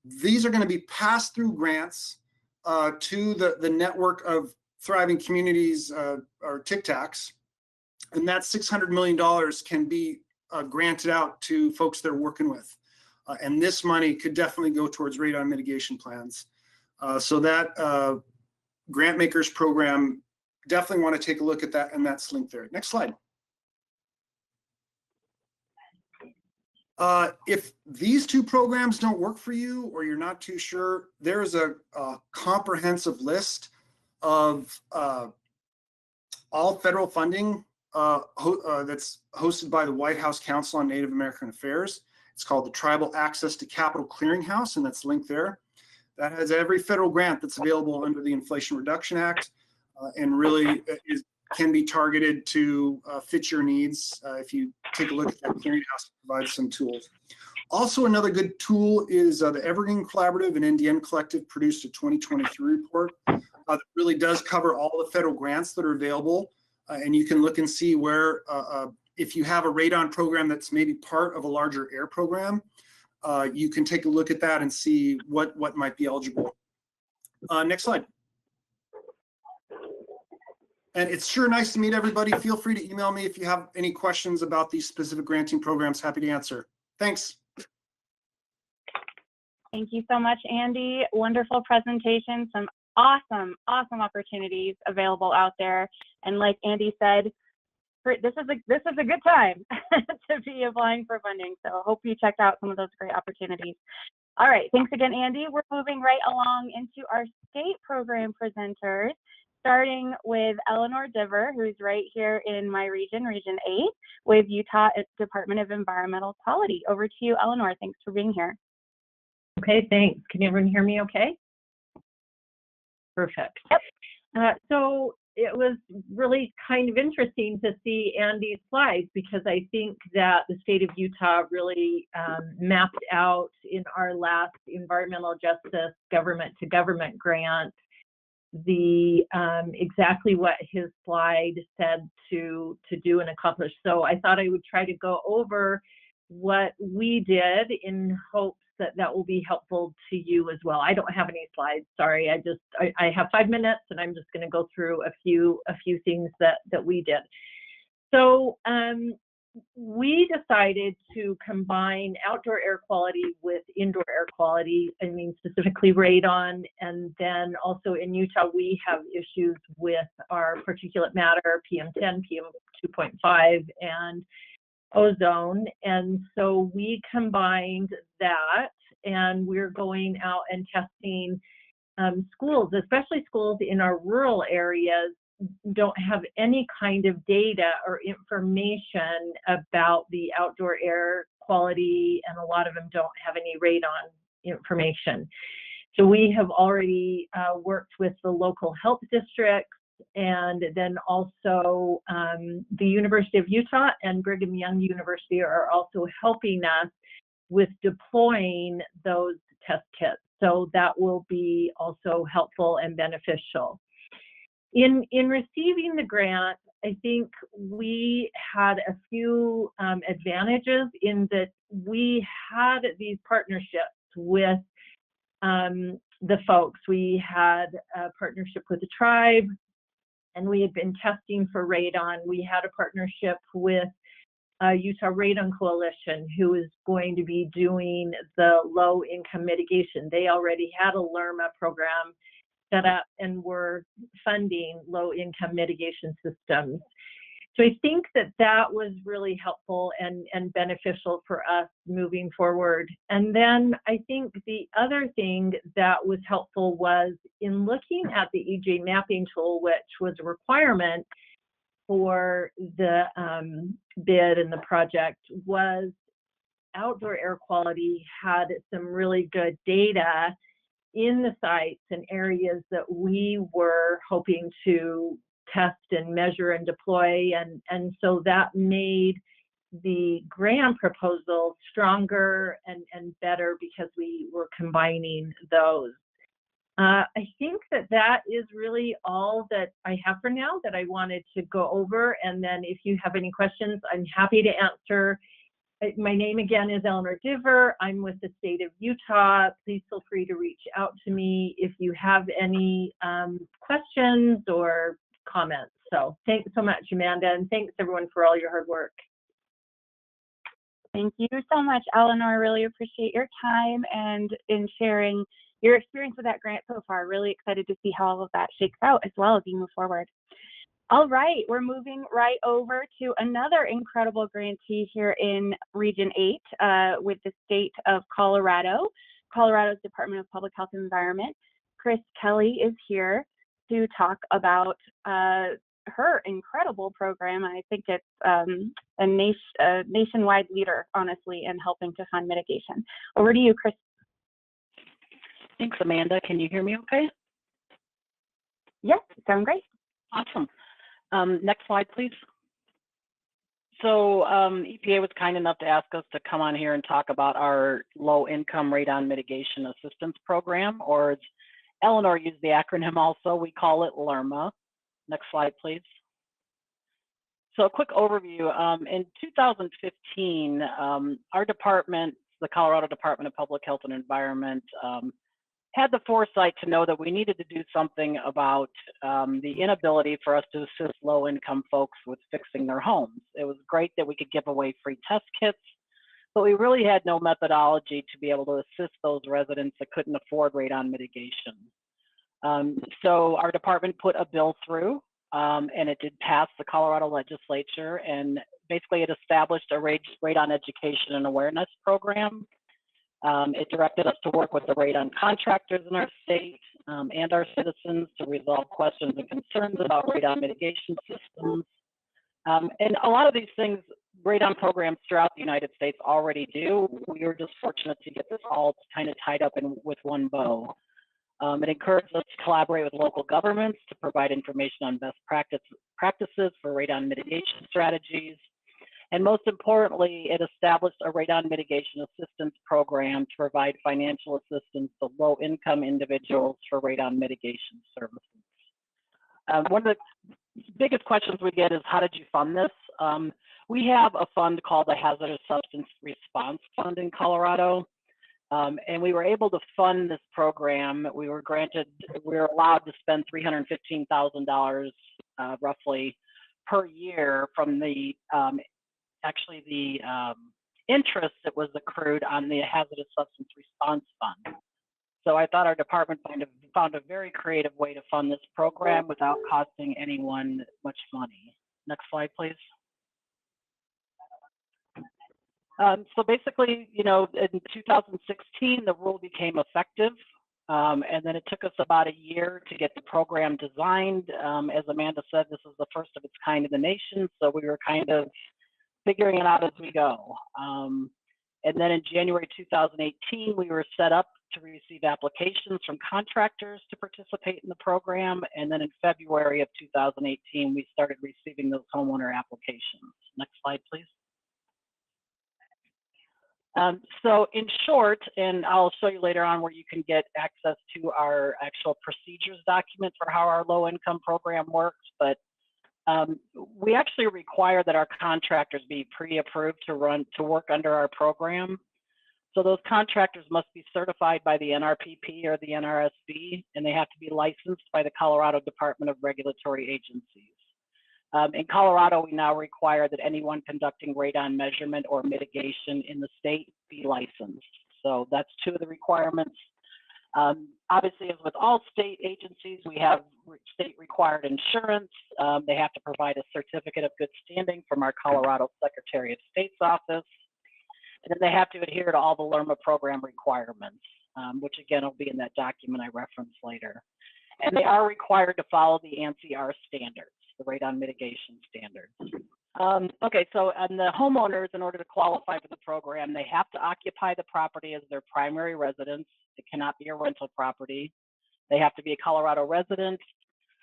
These are going to be pass-through grants to the network of thriving communities or Tic Tacs. And that $600 million can be granted out to folks they're working with. And this money could definitely go towards radon mitigation plans. So that Grant Makers program, definitely want to take a look at that, and that's linked there. Next slide. If these two programs don't work for you or you're not too sure, there is a comprehensive list of all federal funding that's hosted by the White House Council on Native American Affairs. It's called the Tribal Access to Capital Clearinghouse, and that's linked there. That has every federal grant that's available under the Inflation Reduction Act, and really can be targeted to fit your needs. If you take a look at that clearinghouse, it provides some tools. Also, another good tool is the Evergreen Collaborative and NDN Collective produced a 2023 report that really does cover all the federal grants that are available. And you can look and see where, if you have a radon program that's maybe part of a larger air program, you can take a look at that and see what might be eligible. Next slide. And it's sure nice to meet everybody. Feel free to email me if you have any questions about these specific granting programs. Happy to answer. Thanks. Thank you so much, Andy. Wonderful presentation. Some awesome opportunities available out there. And like Andy said, this is a good time to be applying for funding. So I hope you checked out some of those great opportunities. All right, thanks again, Andy. We're moving right along into our state program presenters, starting with Eleanor Diver, who's right here in my region, Region 8, with Utah Department of Environmental Quality. Over to you, Eleanor. Thanks for being here. Okay, thanks. Can everyone hear me okay? Perfect. Yep. So it was really kind of interesting to see Andy's slides, because I think that the state of Utah really mapped out in our last environmental justice government to government grant the exactly what his slide said to do and accomplish. So I thought I would try to go over what we did in hopes that will be helpful to you as well. I don't have any slides, sorry. I have 5 minutes, and I'm just going to go through a few things that we did. So we decided to combine outdoor air quality with indoor air quality, I mean specifically radon, and then also in Utah we have issues with our particulate matter, PM10, PM2.5, and ozone. And so we combined that, and we're going out and testing schools, especially schools in our rural areas don't have any kind of data or information about the outdoor air quality, and a lot of them don't have any radon information. So we have already worked with the local health districts, and then also the University of Utah and Brigham Young University are also helping us with deploying those test kits. So that will be also helpful and beneficial. In receiving the grant, I think we had a few advantages in that we had these partnerships with the folks. We had a partnership with the tribe, and we had been testing for radon. We had a partnership with Utah Radon Coalition, who is going to be doing the low income mitigation. They already had a LRMA program set up and were funding low income mitigation systems. So I think that that was really helpful and beneficial for us moving forward. And then I think the other thing that was helpful was in looking at the EJ mapping tool, which was a requirement for the bid and the project, was outdoor air quality had some really good data in the sites and areas that we were hoping to test and measure and deploy. And so that made the grant proposal stronger and better because we were combining those. I think that that is really all that I have for now that I wanted to go over. And then if you have any questions, I'm happy to answer. My name again is Eleanor Diver. I'm with the state of Utah. Please feel free to reach out to me if you have any questions or comments. So thanks so much, Amanda, and thanks everyone for all your hard work. Thank you so much, Eleanor. I really appreciate your time and in sharing your experience with that grant so far. Really excited to see how all of that shakes out as well as you move forward. All right, we're moving right over to another incredible grantee here in Region 8 with the state of Colorado, Colorado's Department of Public Health and Environment. Chris Kelly is here to talk about her incredible program. I think it's a nationwide leader, honestly, in helping to fund mitigation. Over to you, Chris. Thanks, Amanda. Can you hear me okay? Yes, sound great. Awesome. Next slide, please. So EPA was kind enough to ask us to come on here and talk about our low-income radon mitigation assistance program, or as Eleanor used the acronym also, we call it LRMA. Next slide, please. So a quick overview. In 2015, our department, the Colorado Department of Public Health and Environment, had the foresight to know that we needed to do something about the inability for us to assist low-income folks with fixing their homes. It was great that we could give away free test kits, but we really had no methodology to be able to assist those residents that couldn't afford radon mitigation. So our department put a bill through, and it did pass the Colorado legislature, and basically it established a radon education and awareness program. It directed us to work with the radon contractors in our state and our citizens to resolve questions and concerns about radon mitigation systems. And a lot of these things, radon programs throughout the United States already do. We were just fortunate to get this all kind of tied up with one bow. It encouraged us to collaborate with local governments to provide information on best practices for radon mitigation strategies. And most importantly, it established a radon mitigation assistance program to provide financial assistance to low-income individuals for radon mitigation services. One of the biggest questions we get is, how did you fund this? We have a fund called the Hazardous Substance Response Fund in Colorado, and we were able to fund this program. We were allowed to spend $315,000 roughly per year from the interest that was accrued on the Hazardous Substance Response Fund. So I thought our department found a very creative way to fund this program without costing anyone much money. Next slide, please. So basically, you know, in 2016, the rule became effective. And then it took us about a year to get the program designed. As Amanda said, this is the first of its kind in the nation, so we were kind of figuring it out as we go. And then in January 2018, we were set up to receive applications from contractors to participate in the program. And then in February of 2018, we started receiving those homeowner applications. Next slide, please. So in short, and I'll show you later on where you can get access to our actual procedures document for how our low-income program works, but we actually require that our contractors be pre-approved to work under our program. So those contractors must be certified by the NRPP or the NRSB, and they have to be licensed by the Colorado Department of Regulatory Agencies. In Colorado, we now require that anyone conducting radon measurement or mitigation in the state be licensed. So that's two of the requirements. Obviously, as with all state agencies, we have state required insurance. They have to provide a certificate of good standing from our Colorado Secretary of State's office. And then they have to adhere to all the LRMA program requirements, which again will be in that document I referenced later. And they are required to follow the ANSI-R standards, the radon mitigation standards. Okay, so and the homeowners, in order to qualify for the program, they have to occupy the property as their primary residence. It cannot be a rental property. They have to be a Colorado resident.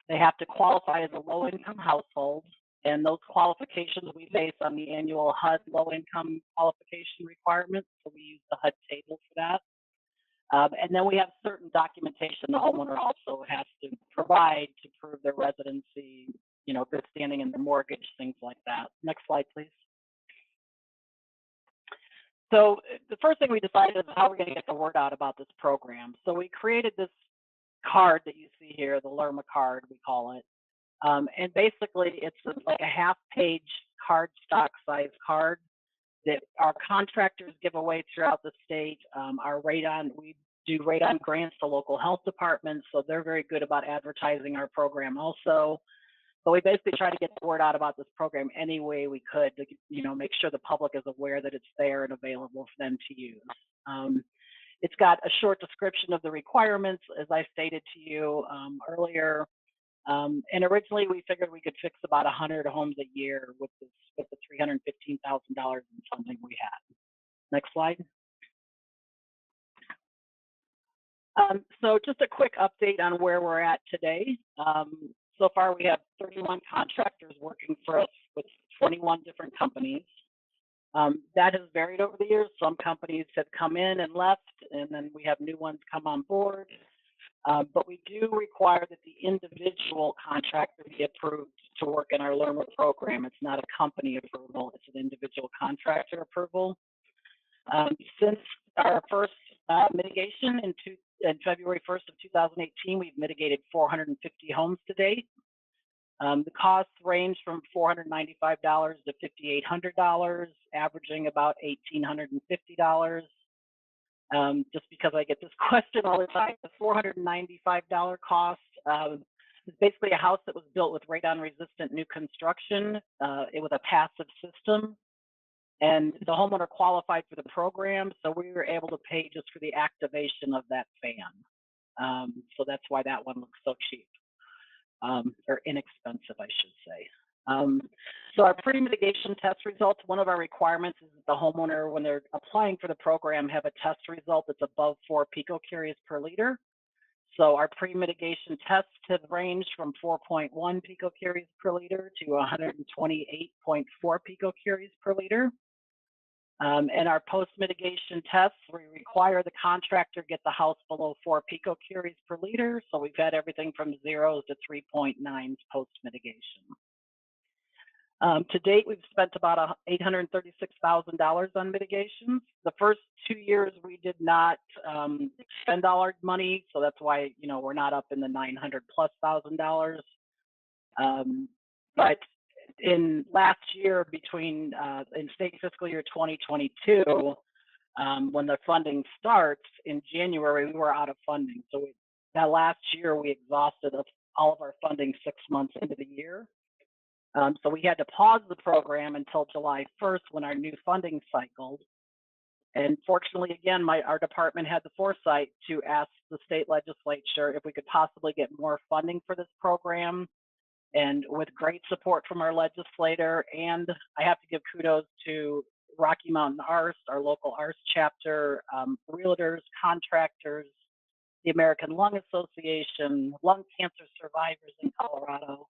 They have to qualify as a low-income household. And those qualifications we base on the annual HUD low-income qualification requirements. So we use the HUD table for that. And then we have certain documentation the homeowner also has to provide to prove their residency, you know, good standing in the mortgage, things like that. Next slide, please. So the first thing we decided is how we're going to get the word out about this program. So we created this card that you see here, the LRMA card, we call it. And basically, it's like a half-page cardstock size card that our contractors give away throughout the state. Our radon, we do radon grants to local health departments, so they're very good about advertising our program also. But we basically try to get the word out about this program any way we could to, you know, make sure the public is aware that it's there and available for them to use. It's got a short description of the requirements, as I stated to you earlier. And originally we figured we could fix about 100 homes a year with the $315,000 in funding we had. Next slide. So just a quick update on where we're at today. So far we have 31 contractors working for us with 21 different companies. That has varied over the years. Some companies have come in and left, and then we have new ones come on board. But we do require that the individual contractor be approved to work in our LRMA program. It's not a company approval, it's an individual contractor approval. Since our first mitigation in February 1st of 2018, we've mitigated 450 homes to date. The costs range from $495 to $5,800, averaging about $1,850. Just because I get this question all the time, the $495 cost is basically a house that was built with radon-resistant new construction. It was a passive system, and the homeowner qualified for the program, so we were able to pay just for the activation of that fan. So that's why that one looks so cheap, or inexpensive, I should say. So our pre-mitigation test results, one of our requirements is that the homeowner, when they're applying for the program, have a test result that's above 4 picocuries per liter. So our pre-mitigation tests have ranged from 4.1 picocuries per liter to 128.4 picocuries per liter. And our post-mitigation tests, we require the contractor get the house below 4 picocuries per liter. So we've had everything from 0s to 3.9s post-mitigation. To date, we've spent about $836,000 on mitigations. The first 2 years, we did not spend all our money, so that's why, you know, we're not up in the $900,000+. But in last year, in state fiscal year 2022, when the funding starts in January, we were out of funding. So that last year, we exhausted all of our funding 6 months into the year. So we had to pause the program until July 1st when our new funding cycled. And fortunately, again, our department had the foresight to ask the state legislature if we could possibly get more funding for this program. And with great support from our legislator, and I have to give kudos to Rocky Mountain ARST, our local ARST chapter, realtors, contractors, the American Lung Association, lung cancer survivors in Colorado,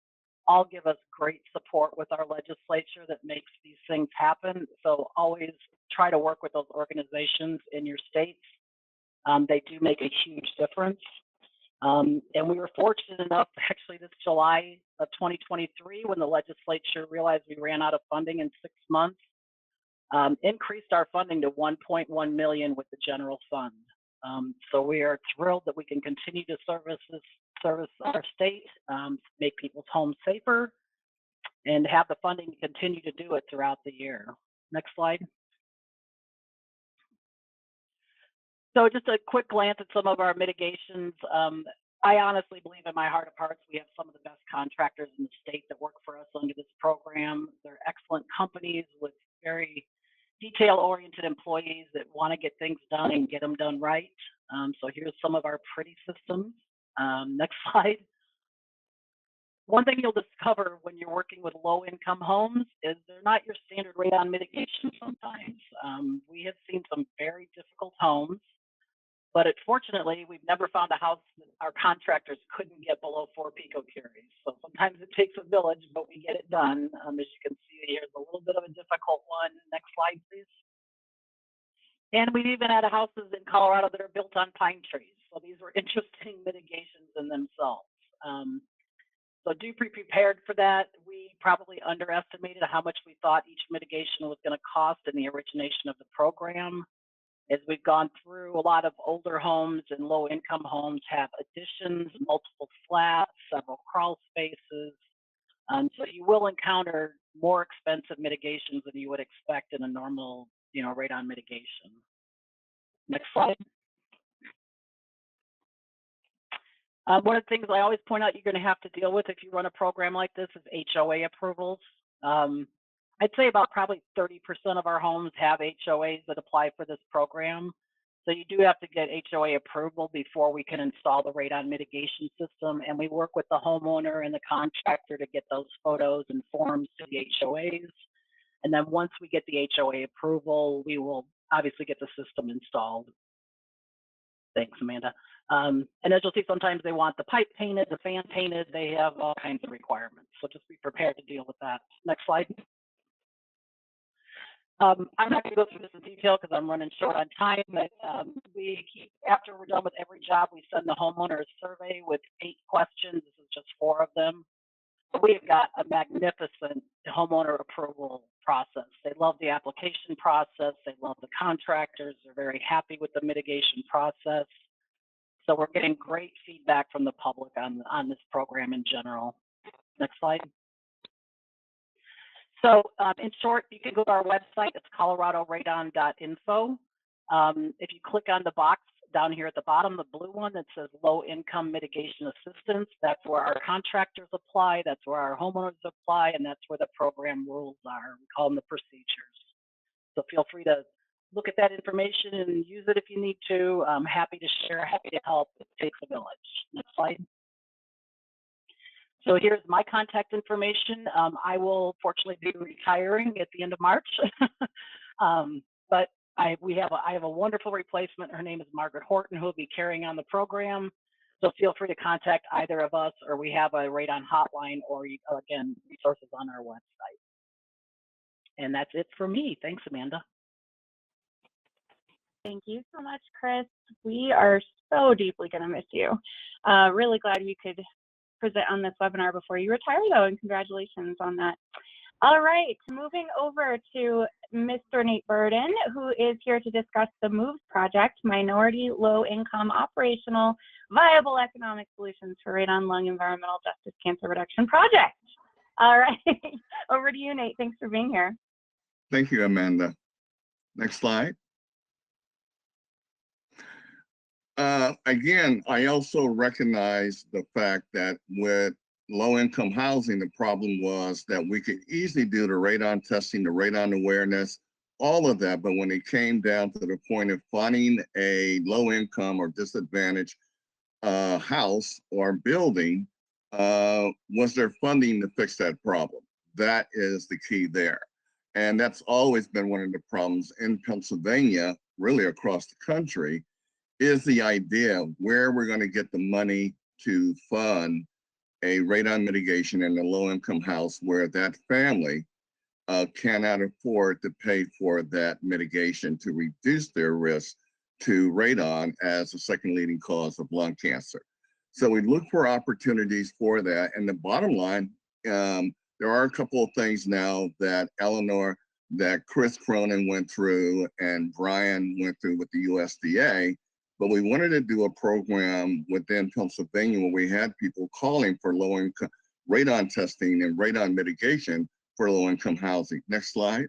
all give us great support with our legislature that makes these things happen. So always try to work with those organizations in your states. They do make a huge difference. And we were fortunate enough, actually this July of 2023, when the legislature realized we ran out of funding in 6 months, increased our funding to 1.1 million with the general fund. So we are thrilled that we can continue to service our state, make people's homes safer, and have the funding to continue to do it throughout the year. Next slide. So just a quick glance at some of our mitigations. I honestly believe in my heart of hearts, we have some of the best contractors in the state that work for us under this program. They're excellent companies with very detail-oriented employees that want to get things done and get them done right. So here's some of our pretty systems. Next slide. One thing you'll discover when you're working with low-income homes is they're not your standard radon mitigation sometimes. We have seen some very difficult homes, but fortunately, we've never found a house that our contractors couldn't get below 4 picocuries. So sometimes it takes a village, but we get it done. As you can see, here's a little bit of a difficult one. Next slide, please. And we've even had houses in Colorado that are built on pine trees. So these were interesting mitigations in themselves. So do be prepared for that. We probably underestimated how much we thought each mitigation was going to cost in the origination of the program. As we've gone through, a lot of older homes and low-income homes have additions, multiple flats, several crawl spaces. So you will encounter more expensive mitigations than you would expect in a normal, radon mitigation. Next slide. One of the things I always point out you're going to have to deal with if you run a program like this is HOA approvals. I'd say about probably 30% of our homes have HOAs that apply for this program. So you do have to get HOA approval before we can install the radon mitigation system. And we work with the homeowner and the contractor to get those photos and forms to the HOAs. And then once we get the HOA approval, we will obviously get the system installed. Thanks, Amanda. And as you'll see, sometimes they want the pipe painted, the fan painted. They have all kinds of requirements. So just be prepared to deal with that. Next slide. I'm not going to go through this in detail because I'm running short on time, but after we're done with every job, we send the homeowner a survey with 8 questions. This is just 4 of them. We've got a magnificent homeowner approval process. They love the application process. They love the contractors. They're very happy with the mitigation process. So we're getting great feedback from the public on this program in general. Next slide. So in short, you can go to our website. It's coloradoradon.info. If you click on the box down here at the bottom, the blue one that says low income mitigation assistance, that's where our contractors apply, that's where our homeowners apply, and that's where the program rules are. We call them the procedures. So feel free to look at that information and use it if you need to. I'm happy to share, happy to help. It takes a village. Next slide. So here's my contact information. I will fortunately be retiring at the end of March, but I have a wonderful replacement. Her name is Margaret Horton, who will be carrying on the program. So feel free to contact either of us, or we have a radon hotline, or again, resources on our website. And that's it for me. Thanks, Amanda. Thank you so much, Chris. We are so deeply going to miss you. Really glad you could present on this webinar before you retire, though, and congratulations on that. All right, moving over to Mr. Nate Burden, who is here to discuss the MOVES project, Minority Low Income Operational Viable Economic Solutions for Radon Lung Environmental Justice Cancer Reduction Project. All right, over to you, Nate. Thanks for being here. Thank you, Amanda. Next slide. Again, I also recognize the fact that with low-income housing, the problem was that we could easily do the radon testing, the radon awareness, all of that. But when it came down to the point of finding a low-income or disadvantaged house or building, was there funding to fix that problem? That is the key there. And that's always been one of the problems in Pennsylvania, really across the country, is the idea of where we're going to get the money to fund a radon mitigation in a low-income house where that family cannot afford to pay for that mitigation to reduce their risk to radon as a second leading cause of lung cancer. So we look for opportunities for that. And the bottom line, there are a couple of things now that Eleanor that Chris Cronin went through and Brian went through with the USDA, but we wanted to do a program within Pennsylvania where we had people calling for low-income radon testing and radon mitigation for low-income housing. Next slide.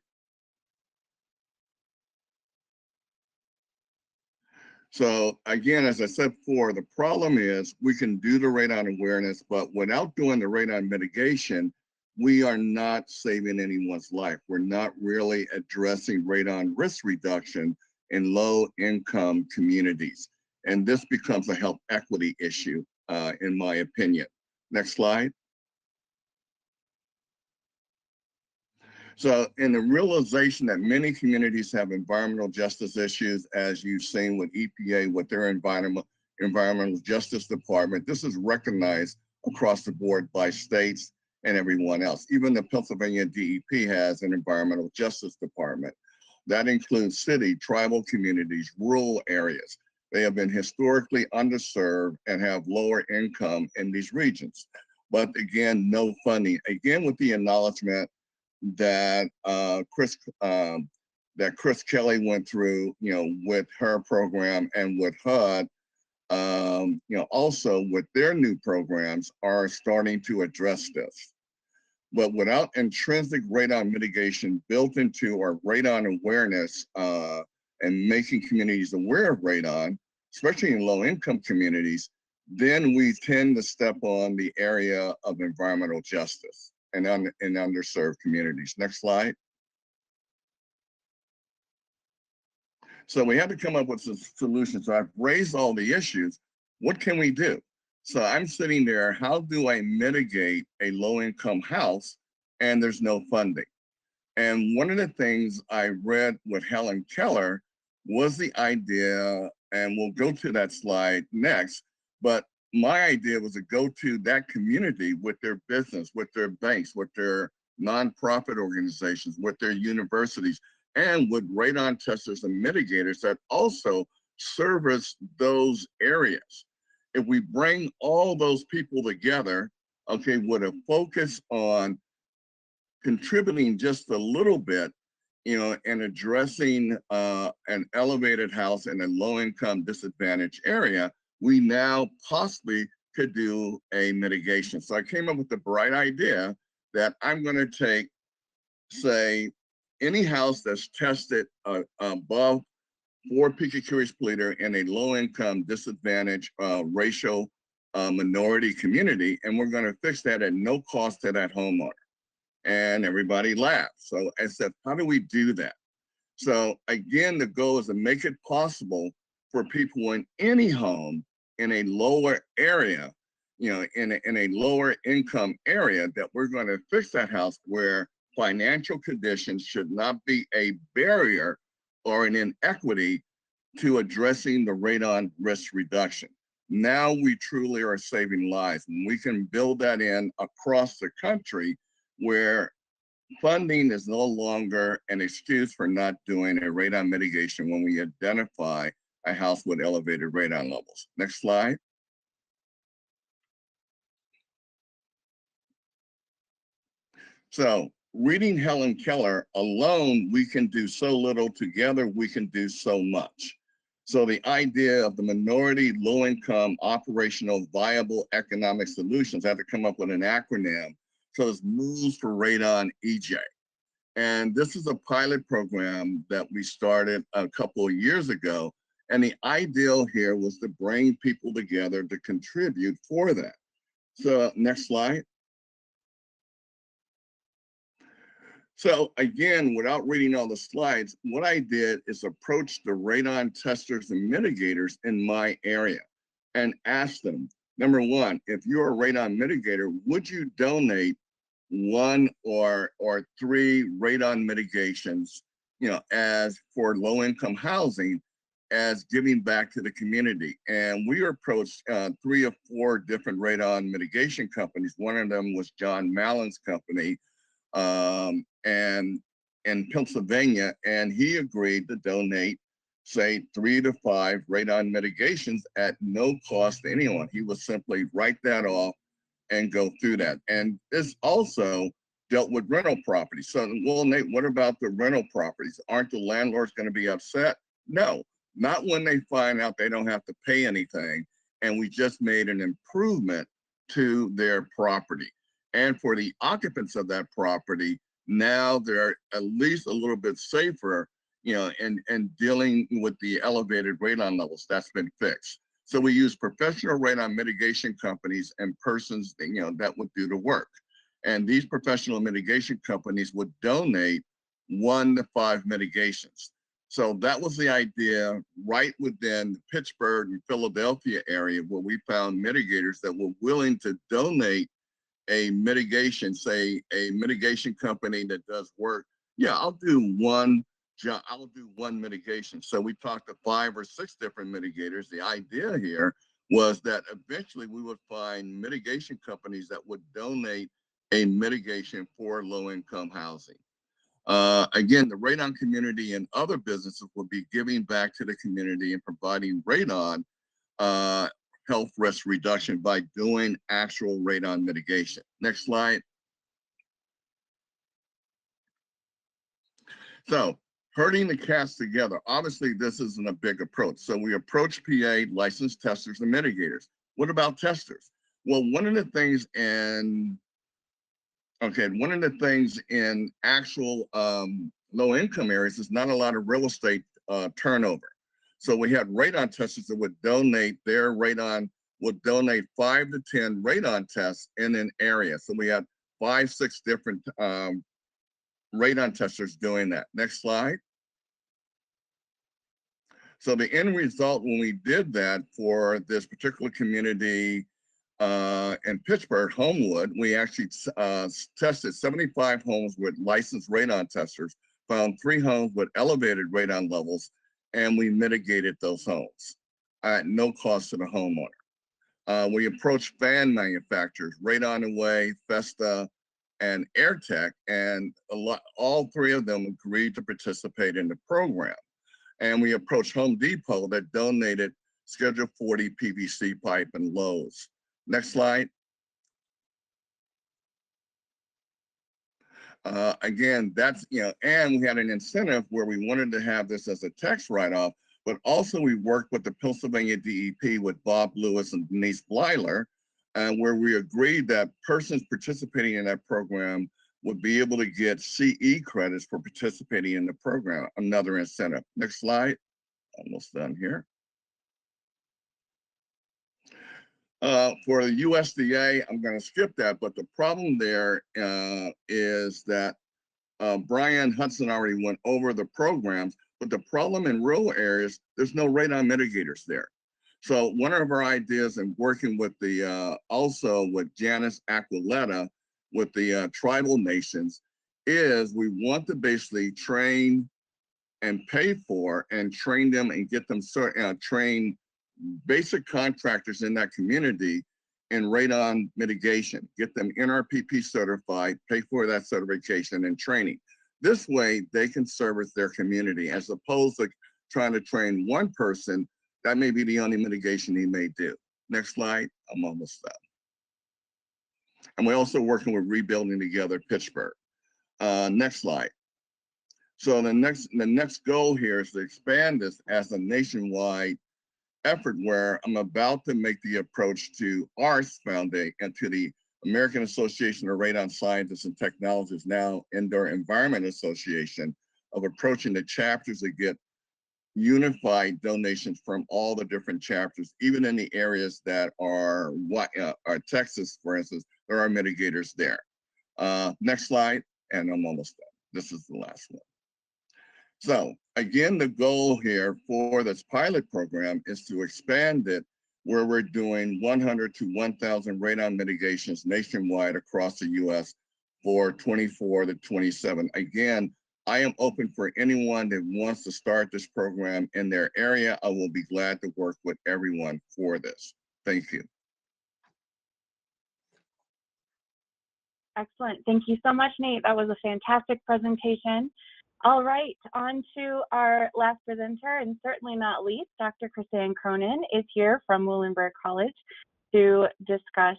So again, as I said before, the problem is we can do the radon awareness, but without doing the radon mitigation, we are not saving anyone's life. We're not really addressing radon risk reduction in low-income communities. And this becomes a health equity issue, in my opinion. Next slide. So in the realization that many communities have environmental justice issues, as you've seen with EPA, with their environmental justice department, this is recognized across the board by states and everyone else. Even the Pennsylvania DEP has an environmental justice department. That includes city, tribal communities, rural areas. They have been historically underserved and have lower income in these regions. But again, no funding. Again, with the acknowledgement that Chris Kelly went through, with her program, and with HUD, also with their new programs are starting to address this. But without intrinsic radon mitigation built into our radon awareness and making communities aware of radon, especially in low-income communities, then we tend to step on the area of environmental justice and in underserved communities. Next slide. So we had to come up with some solutions. So I've raised all the issues. What can we do? So I'm sitting there, how do I mitigate a low-income house? And there's no funding. And one of the things I read with Helen Keller was the idea, and we'll go to that slide next, but my idea was to go to that community with their business, with their banks, with their nonprofit organizations, with their universities, and with radon testers and mitigators that also service those areas. If we bring all those people together, okay, with a focus on contributing just a little bit, and addressing an elevated house in a low-income disadvantaged area, we now possibly could do a mitigation. So I came up with the bright idea that I'm going to take, say, any house that's tested above 4 picocuries per liter in a low-income disadvantaged racial minority community, and we're going to fix that at no cost to that homeowner. And everybody laughed. So I said, how do we do that? So again, the goal is to make it possible for people in any home in a lower area, in a lower income area, that we're going to fix that house where financial conditions should not be a barrier or an inequity to addressing the radon risk reduction. Now we truly are saving lives, and we can build that in across the country where funding is no longer an excuse for not doing a radon mitigation when we identify a house with elevated radon levels. Next slide. So reading Helen Keller, alone, we can do so little. Together, we can do so much. So the idea of the minority low-income operational viable economic solutions, I had to come up with an acronym. So it's Moves for Radon EJ. And this is a pilot program that we started a couple of years ago. And the ideal here was to bring people together to contribute for that. So next slide. So again, without reading all the slides, what I did is approach the radon testers and mitigators in my area and ask them, number one, if you're a radon mitigator, would you donate 1 or 3 radon mitigations, as for low-income housing, as giving back to the community? And we approached 3 or 4 different radon mitigation companies. One of them was John Mallon's company, and in Pennsylvania, and he agreed to donate, say, 3 to 5 radon mitigations at no cost to anyone. He would simply write that off and go through that. And this also dealt with rental properties. So, well, Nate, what about the rental properties? Aren't the landlords going to be upset? No, not when they find out they don't have to pay anything. And we just made an improvement to their property. And for the occupants of that property, now they're at least a little bit safer, you know, and dealing with the elevated radon levels. That's been fixed. So we use professional radon mitigation companies and persons, you know, that would do the work. And these professional mitigation companies would donate 1 to 5 mitigations. So that was the idea right within the Pittsburgh and Philadelphia area, where we found mitigators that were willing to donate a mitigation, say a mitigation company that does work. Yeah, I'll do one mitigation. So we talked to 5 or 6 different mitigators. The idea here was that eventually we would find mitigation companies that would donate a mitigation for low-income housing. Again, the radon community and other businesses will be giving back to the community and providing radon health risk reduction by doing actual radon mitigation. Next slide. So, herding the cats together. Obviously, this isn't a big approach. So we approach PA licensed testers and mitigators. What about testers? Well, one of the things in actual low-income areas is not a lot of real estate turnover. So we had radon testers that would donate 5 to 10 radon tests in an area. So we had 5, 6 different radon testers doing that. Next slide. So the end result when we did that for this particular community in Pittsburgh, Homewood, we actually tested 75 homes with licensed radon testers, found 3 homes with elevated radon levels, and we mitigated those homes at no cost to the homeowner. We approached fan manufacturers, Radon Away, Festa, and AirTech, and all 3 of them agreed to participate in the program. And we approached Home Depot that donated Schedule 40 PVC pipe and Lowe's. Next slide. Again, that's, you know, and we had an incentive where we wanted to have this as a tax write-off, but also we worked with the Pennsylvania DEP with Bob Lewis and Denise Blyler, where we agreed that persons participating in that program would be able to get CE credits for participating in the program, another incentive. Next slide, almost done here. For the USDA, I'm going to skip that, but the problem there is that Brian Hudson already went over the programs, but the problem in rural areas, there's no radon mitigators there. So one of our ideas in working with the, also with Janice Aquiletta, with the tribal nations, is we want to basically train and pay for and train them and get them train basic contractors in that community in radon mitigation, get them NRPP certified, pay for that certification and training. This way they can service their community as opposed to trying to train one person. That may be the only mitigation he may do. Next slide, I'm almost done. And we're also working with Rebuilding Together Pittsburgh. Next slide. So the next goal here is to expand this as a nationwide effort, where I'm about to make the approach to ARTH Foundation and to the American Association of Radon Scientists and Technologists, now Indoor Environment Association, of approaching the chapters to get unified donations from all the different chapters, even in the areas that are Texas, for instance, there are mitigators there. Next slide, and I'm almost done. This is the last one. So again, the goal here for this pilot program is to expand it where we're doing 100 to 1,000 radon mitigations nationwide across the US for 24 to 27. Again, I am open for anyone that wants to start this program in their area. I will be glad to work with everyone for this. Thank you. Excellent. Thank you so much, Nate. That was a fantastic presentation. All right, on to our last presenter, and certainly not least, Dr. Chrisanne Cronin is here from Muhlenberg College to discuss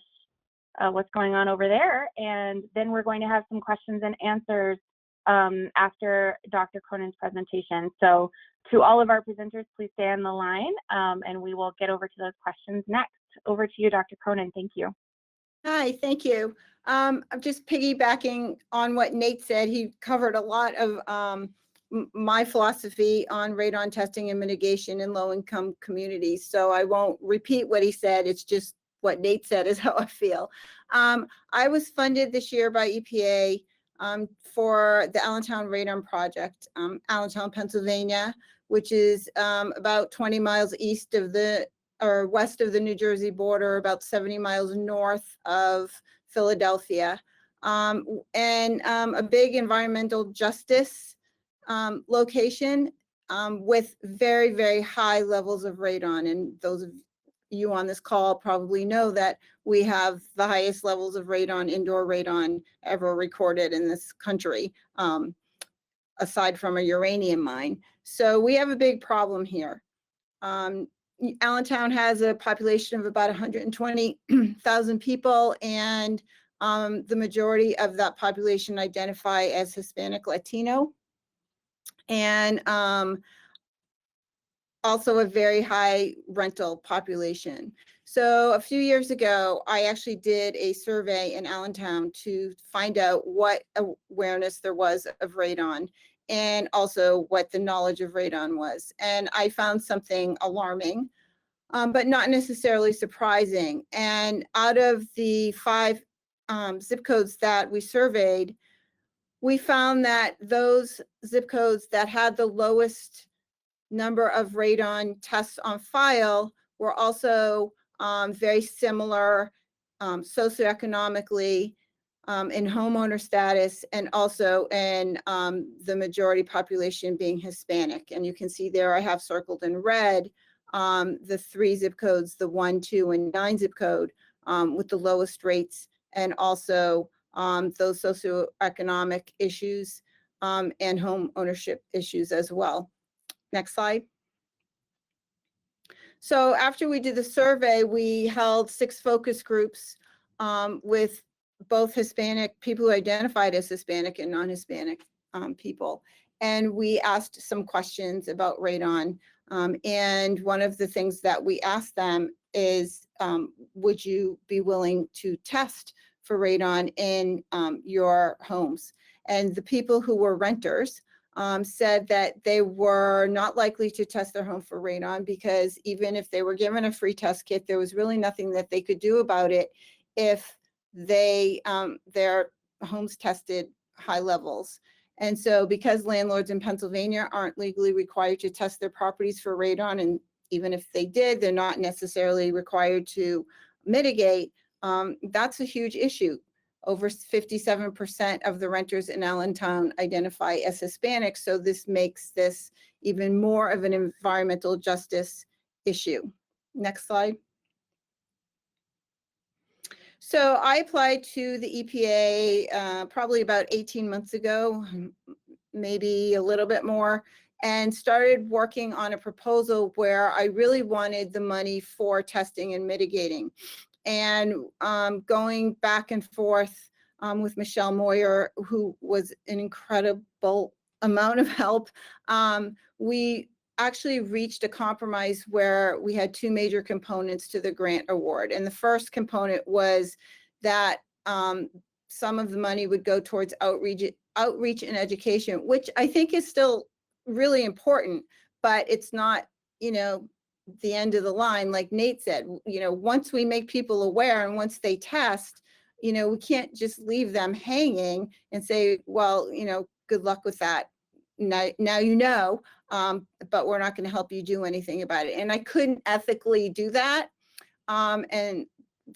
what's going on over there. And then we're going to have some questions and answers after Dr. Cronin's presentation. So to all of our presenters, please stay on the line and we will get over to those questions next. Over to you, Dr. Cronin. Thank you. Hi, thank you. I'm just piggybacking on what Nate said. He covered a lot of my philosophy on radon testing and mitigation in low-income communities. So I won't repeat what he said. It's just what Nate said is how I feel. I was funded this year by EPA for the Allentown Radon Project, Allentown, Pennsylvania, which is about 20 miles east of the or west of the New Jersey border, about 70 miles north of Philadelphia, and a big environmental justice location with very, very high levels of radon. And those of you on this call probably know that we have the highest levels of radon, indoor radon, ever recorded in this country, aside from a uranium mine. So we have a big problem here. Allentown has a population of about 120,000 people, and the majority of that population identify as Hispanic Latino, and also a very high rental population. So a few years ago, I actually did a survey in Allentown to find out what awareness there was of radon and also what the knowledge of radon was. And I found something alarming, but not necessarily surprising. And out of the 5 zip codes that we surveyed, we found that those zip codes that had the lowest number of radon tests on file were also very similar socioeconomically, in homeowner status, and also in the majority population being Hispanic. And you can see there I have circled in red the 3 zip codes, the 1, 2, and 9 zip code with the lowest rates, and also those socioeconomic issues and home ownership issues as well. Next slide. So after we did the survey, we held 6 focus groups with both Hispanic people who identified as Hispanic and non-Hispanic people. And we asked some questions about radon. And one of the things that we asked them is, would you be willing to test for radon in your homes? And the people who were renters said that they were not likely to test their home for radon, because even if they were given a free test kit, there was really nothing that they could do about it if they their homes tested high levels. And so because landlords in Pennsylvania aren't legally required to test their properties for radon, and even if they did, they're not necessarily required to mitigate, that's a huge issue. Over 57% of the renters in Allentown identify as Hispanic, so this makes this even more of an environmental justice issue. Next slide. So I applied to the EPA probably about 18 months ago, maybe a little bit more, and started working on a proposal where I really wanted the money for testing and mitigating. And going back and forth with Michelle Moyer, who was an incredible amount of help, we actually reached a compromise where we had 2 major components to the grant award. And the first component was that some of the money would go towards outreach and education, which I think is still really important, but it's not, you know, the end of the line. Like Nate said, you know, once we make people aware and once they test, you know, we can't just leave them hanging and say, well, you know, good luck with that. Now you know, but we're not going to help you do anything about it. And I couldn't ethically do that. And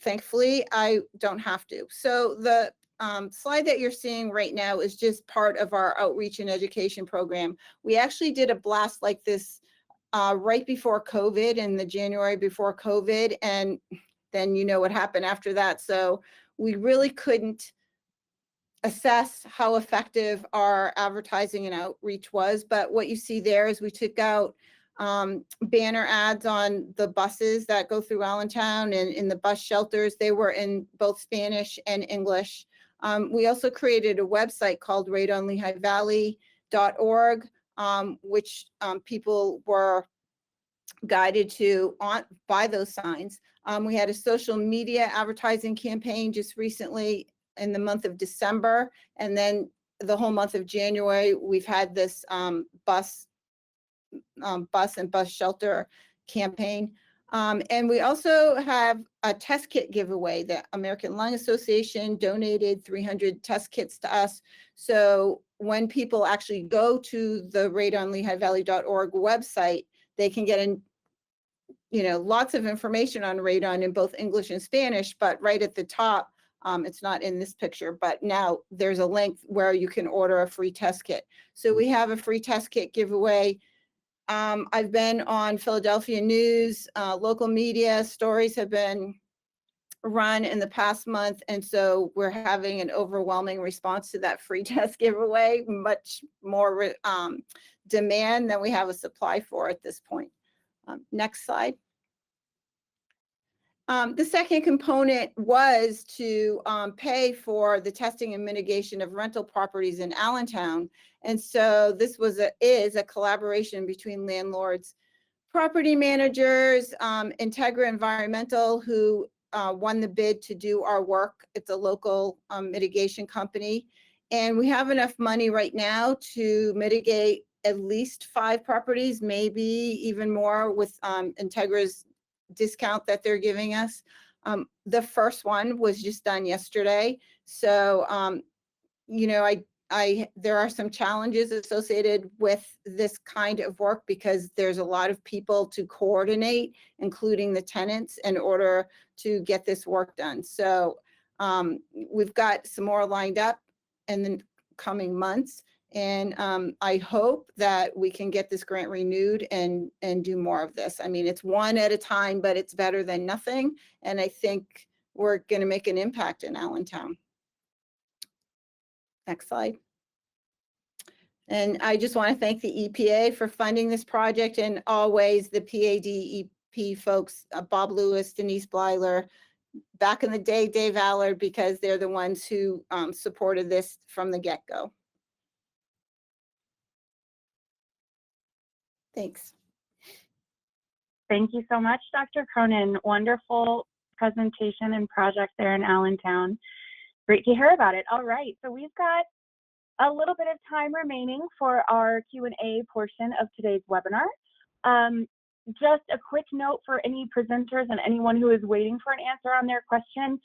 thankfully, I don't have to. So the slide that you're seeing right now is just part of our outreach and education program. We actually did a blast like this right before COVID, in the January before COVID, and then you know what happened after that. So we really couldn't assess how effective our advertising and outreach was. But what you see there is we took out banner ads on the buses that go through Allentown and in the bus shelters. They were in both Spanish and English. We also created a website called radonlehighvalley.org, which people were guided to by those signs. We had a social media advertising campaign just recently in the month of December, and then the whole month of January, we've had this bus and bus shelter campaign. And we also have a test kit giveaway. The American Lung Association donated 300 test kits to us. So when people actually go to the radonlehighvalley.org website, they can get lots of information on radon in both English and Spanish, but right at the top, it's not in this picture, but now there's a link where you can order a free test kit. So we have a free test kit giveaway. I've been on Philadelphia News, local media stories have been run in the past month. And so we're having an overwhelming response to that free test giveaway, much more demand than we have a supply for at this point. Next slide. The second component was to pay for the testing and mitigation of rental properties in Allentown. And so this is a collaboration between landlords, property managers, Integra Environmental, who won the bid to do our work. It's a local mitigation company. And we have enough money right now to mitigate at least 5 properties, maybe even more with Integra's discount that they're giving us. The first one was just done yesterday. So, there are some challenges associated with this kind of work because there's a lot of people to coordinate, including the tenants, in order to get this work done. So we've got some more lined up in the coming months. And I hope that we can get this grant renewed and do more of this. I mean, it's one at a time, but it's better than nothing. And I think we're going to make an impact in Allentown. Next slide. And I just want to thank the EPA for funding this project, and always the PADEP folks, Bob Lewis, Denise Blyler, back in the day, Dave Allard, because they're the ones who supported this from the get-go. Thanks. Thank you so much, Dr. Cronin. Wonderful presentation and project there in Allentown. Great to hear about it. All right, so we've got a little bit of time remaining for our Q&A portion of today's webinar. Just a quick note for any presenters and anyone who is waiting for an answer on their question.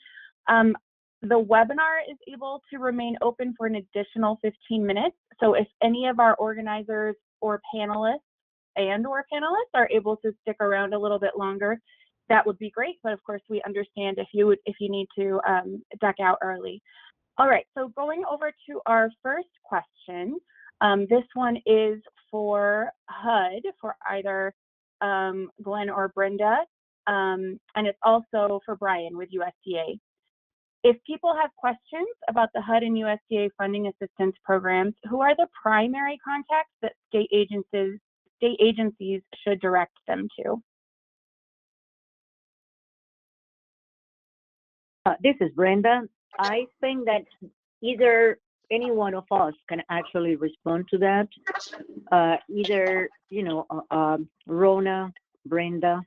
The webinar is able to remain open for an additional 15 minutes. So if any of our organizers or panelists are able to stick around a little bit longer, that would be great. But of course, we understand if you need to duck out early. All right, so going over to our first question. This one is for HUD, for either Glenn or Brenda, and it's also for Brian with USDA. If people have questions about the HUD and USDA funding assistance programs, who are the primary contacts that state agencies should direct them to? This is Brenda. I think that either any one of us can actually respond to that. Either, Rona, Brenda,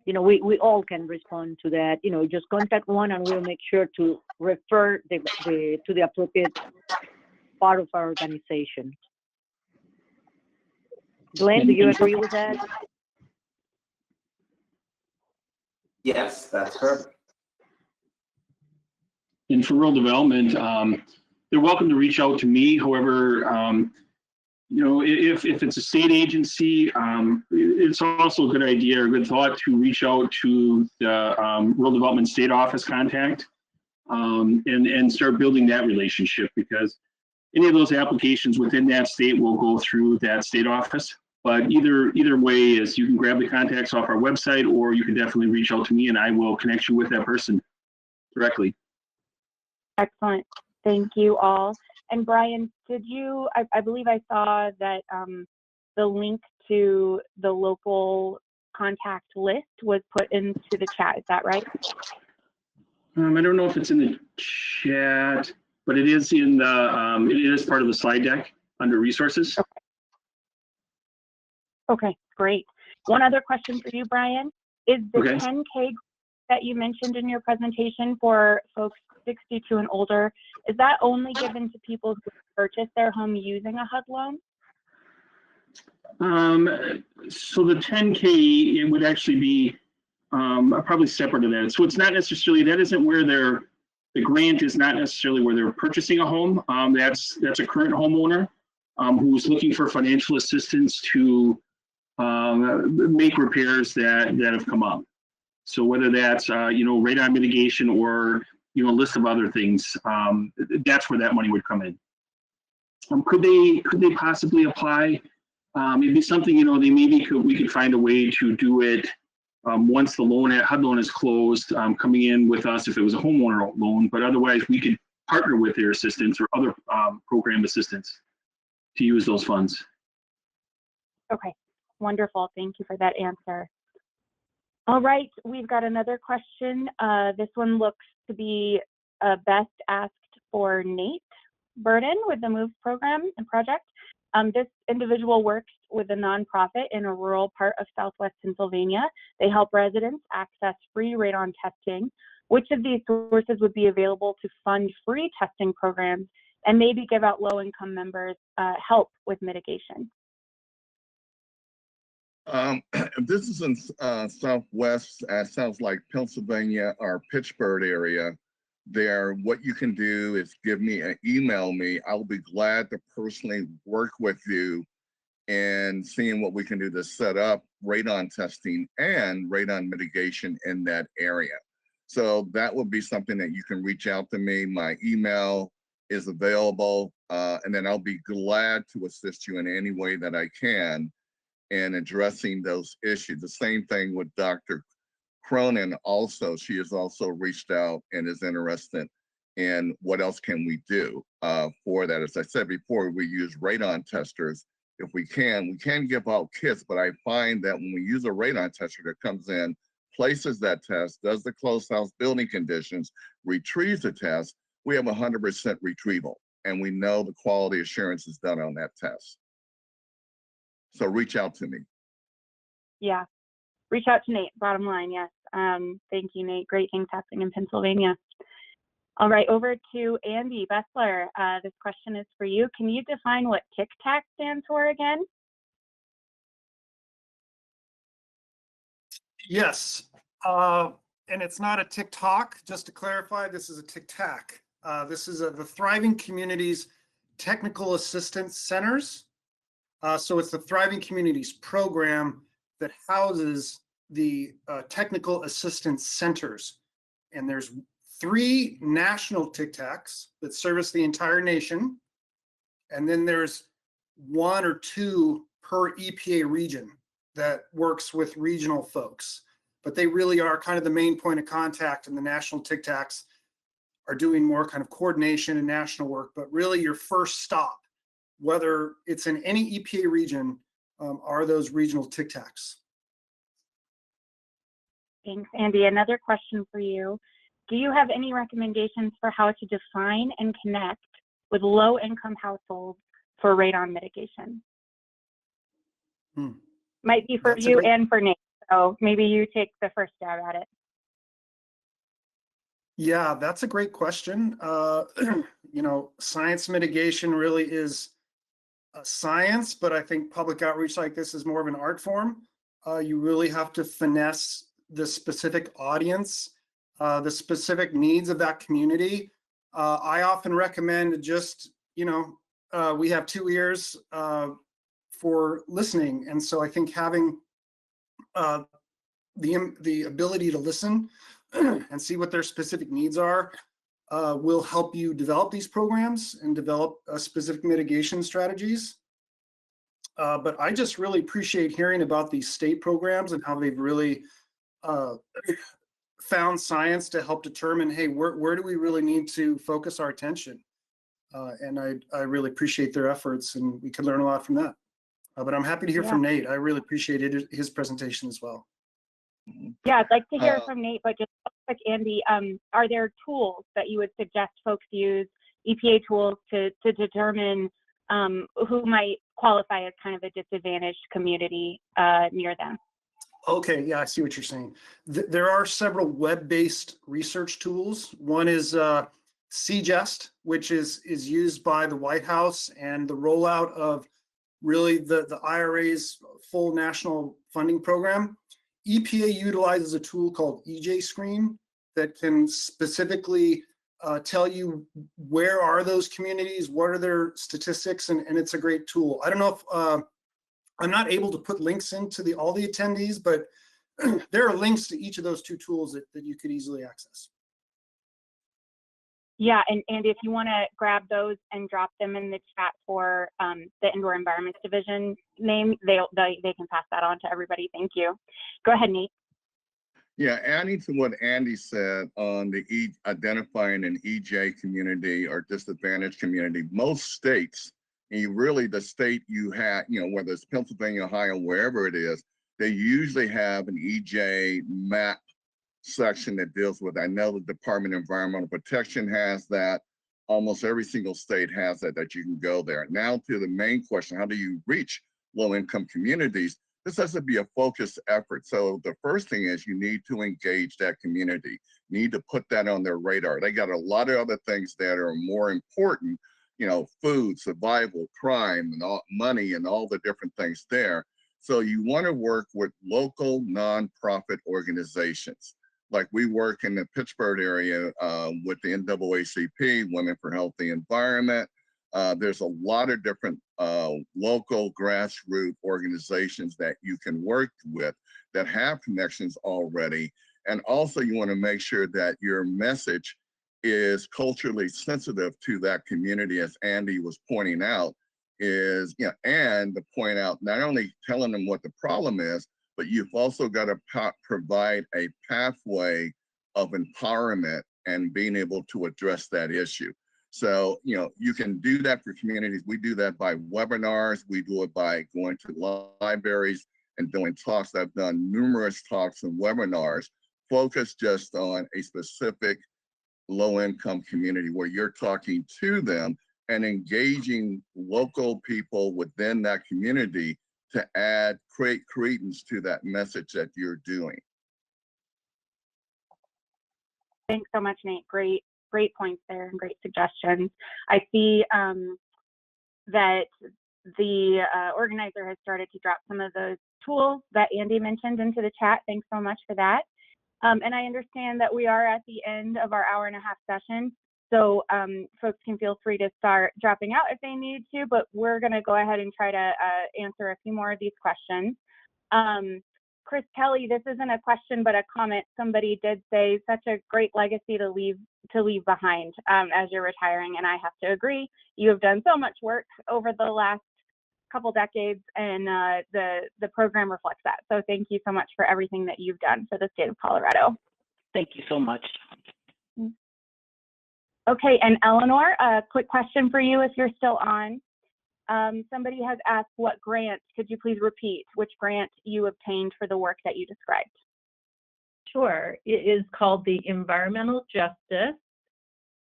we all can respond to that. Just contact one and we'll make sure to refer to the appropriate part of our organization. Glenn, do you agree with that? Yes, that's perfect. And for rural development, they're welcome to reach out to me. However, if it's a state agency, it's also a good idea or a good thought to reach out to the rural development state office contact and start building that relationship, because any of those applications within that state will go through that state office. But either way is you can grab the contacts off our website, or you can definitely reach out to me and I will connect you with that person directly. Excellent. Thank you all. And Brian, did you, I believe I saw that the link to the local contact list was put into the chat. Is that right? I don't know if it's in the chat, but it is in the, it is part of the slide deck under resources. Okay, great. One other question for you, Brian. Is the Okay. 10K that you mentioned in your presentation for folks 62 and older, is that only given to people who purchase their home using a HUD loan? So the 10K, it would actually be probably separate to that. So it's not necessarily, that isn't where the grant is not necessarily where they're purchasing a home. That's a current homeowner who's looking for financial assistance to make repairs that have come up. So whether that's, radon mitigation or, a list of other things, that's where that money would come in. Could they possibly apply? It'd be something, we could find a way to do it once the HUD loan is closed, coming in with us if it was a homeowner loan, but otherwise we could partner with their assistants or other program assistants to use those funds. Okay, wonderful. Thank you for that answer. All right, we've got another question. This one looks to be best asked for Nate Burden with the MOVE program and project. This individual works with a nonprofit in a rural part of Southwest Pennsylvania. They help residents access free radon testing. Which of these sources would be available to fund free testing programs and maybe give out low-income members help with mitigation? If this is in Southwest, sounds like Pennsylvania or Pittsburgh area, what you can do is email me. I'll be glad to personally work with you and seeing what we can do to set up radon testing and radon mitigation in that area. So that would be something that you can reach out to me. My email is available, and then I'll be glad to assist you in any way that I can in addressing those issues. The same thing with Dr. Cronin also. She has also reached out and is interested in what else can we do for that. As I said before, we use radon testers. If we can give out kits, but I find that when we use a radon tester that comes in, places that test, does the closed house building conditions, retrieves the test, we have 100% retrieval. And we know the quality assurance is done on that test. So reach out to me. Yeah, reach out to Nate, bottom line, yes. Thank you, Nate. Great things happening in Pennsylvania. All right, over to Andy Bessler. This question is for you. Can you define what TIC-TAC stands for again? Yes, and it's not a TikTok, just to clarify, this is a TIC-TAC. This is the Thriving Communities Technical Assistance Centers. So it's the Thriving Communities program that houses the technical assistance centers. And there's 3 national TIC-TACs that service the entire nation. And then there's 1 or 2 per EPA region that works with regional folks. But they really are kind of the main point of contact, and the national TIC-TACs are doing more kind of coordination and national work. But really your first stop, whether it's in any EPA region, are those regional TIC-TACs. Thanks, Andy. Another question for you. Do you have any recommendations for how to define and connect with low-income households for radon mitigation? Might be for you and for Nate, so maybe you take the first stab at it. Yeah, that's a great question. Science mitigation really is a science, but I think public outreach like this is more of an art form. You really have to finesse the specific audience, the specific needs of that community. I often recommend just, we have 2 ears for listening. And so I think having the ability to listen and see what their specific needs are will help you develop these programs and develop specific mitigation strategies. But I just really appreciate hearing about these state programs and how they've really found science to help determine, hey, where do we really need to focus our attention? And I really appreciate their efforts, and we can learn a lot from that. But I'm happy to hear Yeah. from Nate. I really appreciated his presentation as well. Yeah, I'd like to hear from Nate, but just real quick, Andy, are there tools that you would suggest folks use, EPA tools, to determine who might qualify as kind of a disadvantaged community near them? Okay, yeah, I see what you're saying. There are several web-based research tools. One is CGEST, which is used by the White House, and the rollout of really the IRA's full national funding program. EPA utilizes a tool called EJ Screen that can specifically tell you where are those communities, what are their statistics, and it's a great tool. I don't know if I'm not able to put links into all the attendees, but there are links to each of those two tools that you could easily access. Yeah, and Andy, if you want to grab those and drop them in the chat for the Indoor Environments Division name, they can pass that on to everybody. Thank you. Go ahead, Nate. Yeah, adding to what Andy said on the identifying an EJ community or disadvantaged community, most states, and really the state you have, whether it's Pennsylvania, Ohio, wherever it is, they usually have an EJ map section that deals with. I know the Department of Environmental Protection has that. Almost every single state has that you can go there. Now to the main question, how do you reach low-income communities? This has to be a focused effort. So the first thing is you need to engage that community. You need to put that on their radar. They got a lot of other things that are more important, food, survival, crime, and money, and all the different things there. So you want to work with local nonprofit organizations. Like we work in the Pittsburgh area with the NAACP, Women for Healthy Environment. There's a lot of different local grassroots organizations that you can work with that have connections already. And also you want to make sure that your message is culturally sensitive to that community, as Andy was pointing out, and to point out, not only telling them what the problem is, but you've also got to provide a pathway of empowerment and being able to address that issue. So, you can do that for communities. We do that by webinars. We do it by going to libraries and doing talks. I've done numerous talks and webinars focused just on a specific low-income community where you're talking to them and engaging local people within that community to create credence to that message that you're doing. Thanks so much, Nate. Great points there and great suggestions. I see that the organizer has started to drop some of those tools that Andy mentioned into the chat. Thanks so much for that. And I understand that we are at the end of our hour-and-a-half session, so folks can feel free to start dropping out if they need to, but we're going to go ahead and try to answer a few more of these questions. Chris Kelly, this isn't a question but a comment. Somebody did say such a great legacy to leave behind as you're retiring, and I have to agree. You have done so much work over the last couple decades, and the program reflects that. So thank you so much for everything that you've done for the state of Colorado. Thank you so much. Okay, and Eleanor, a quick question for you if you're still on. Somebody has asked what grant, could you please repeat which grant you obtained for the work that you described? Sure, it is called the Environmental Justice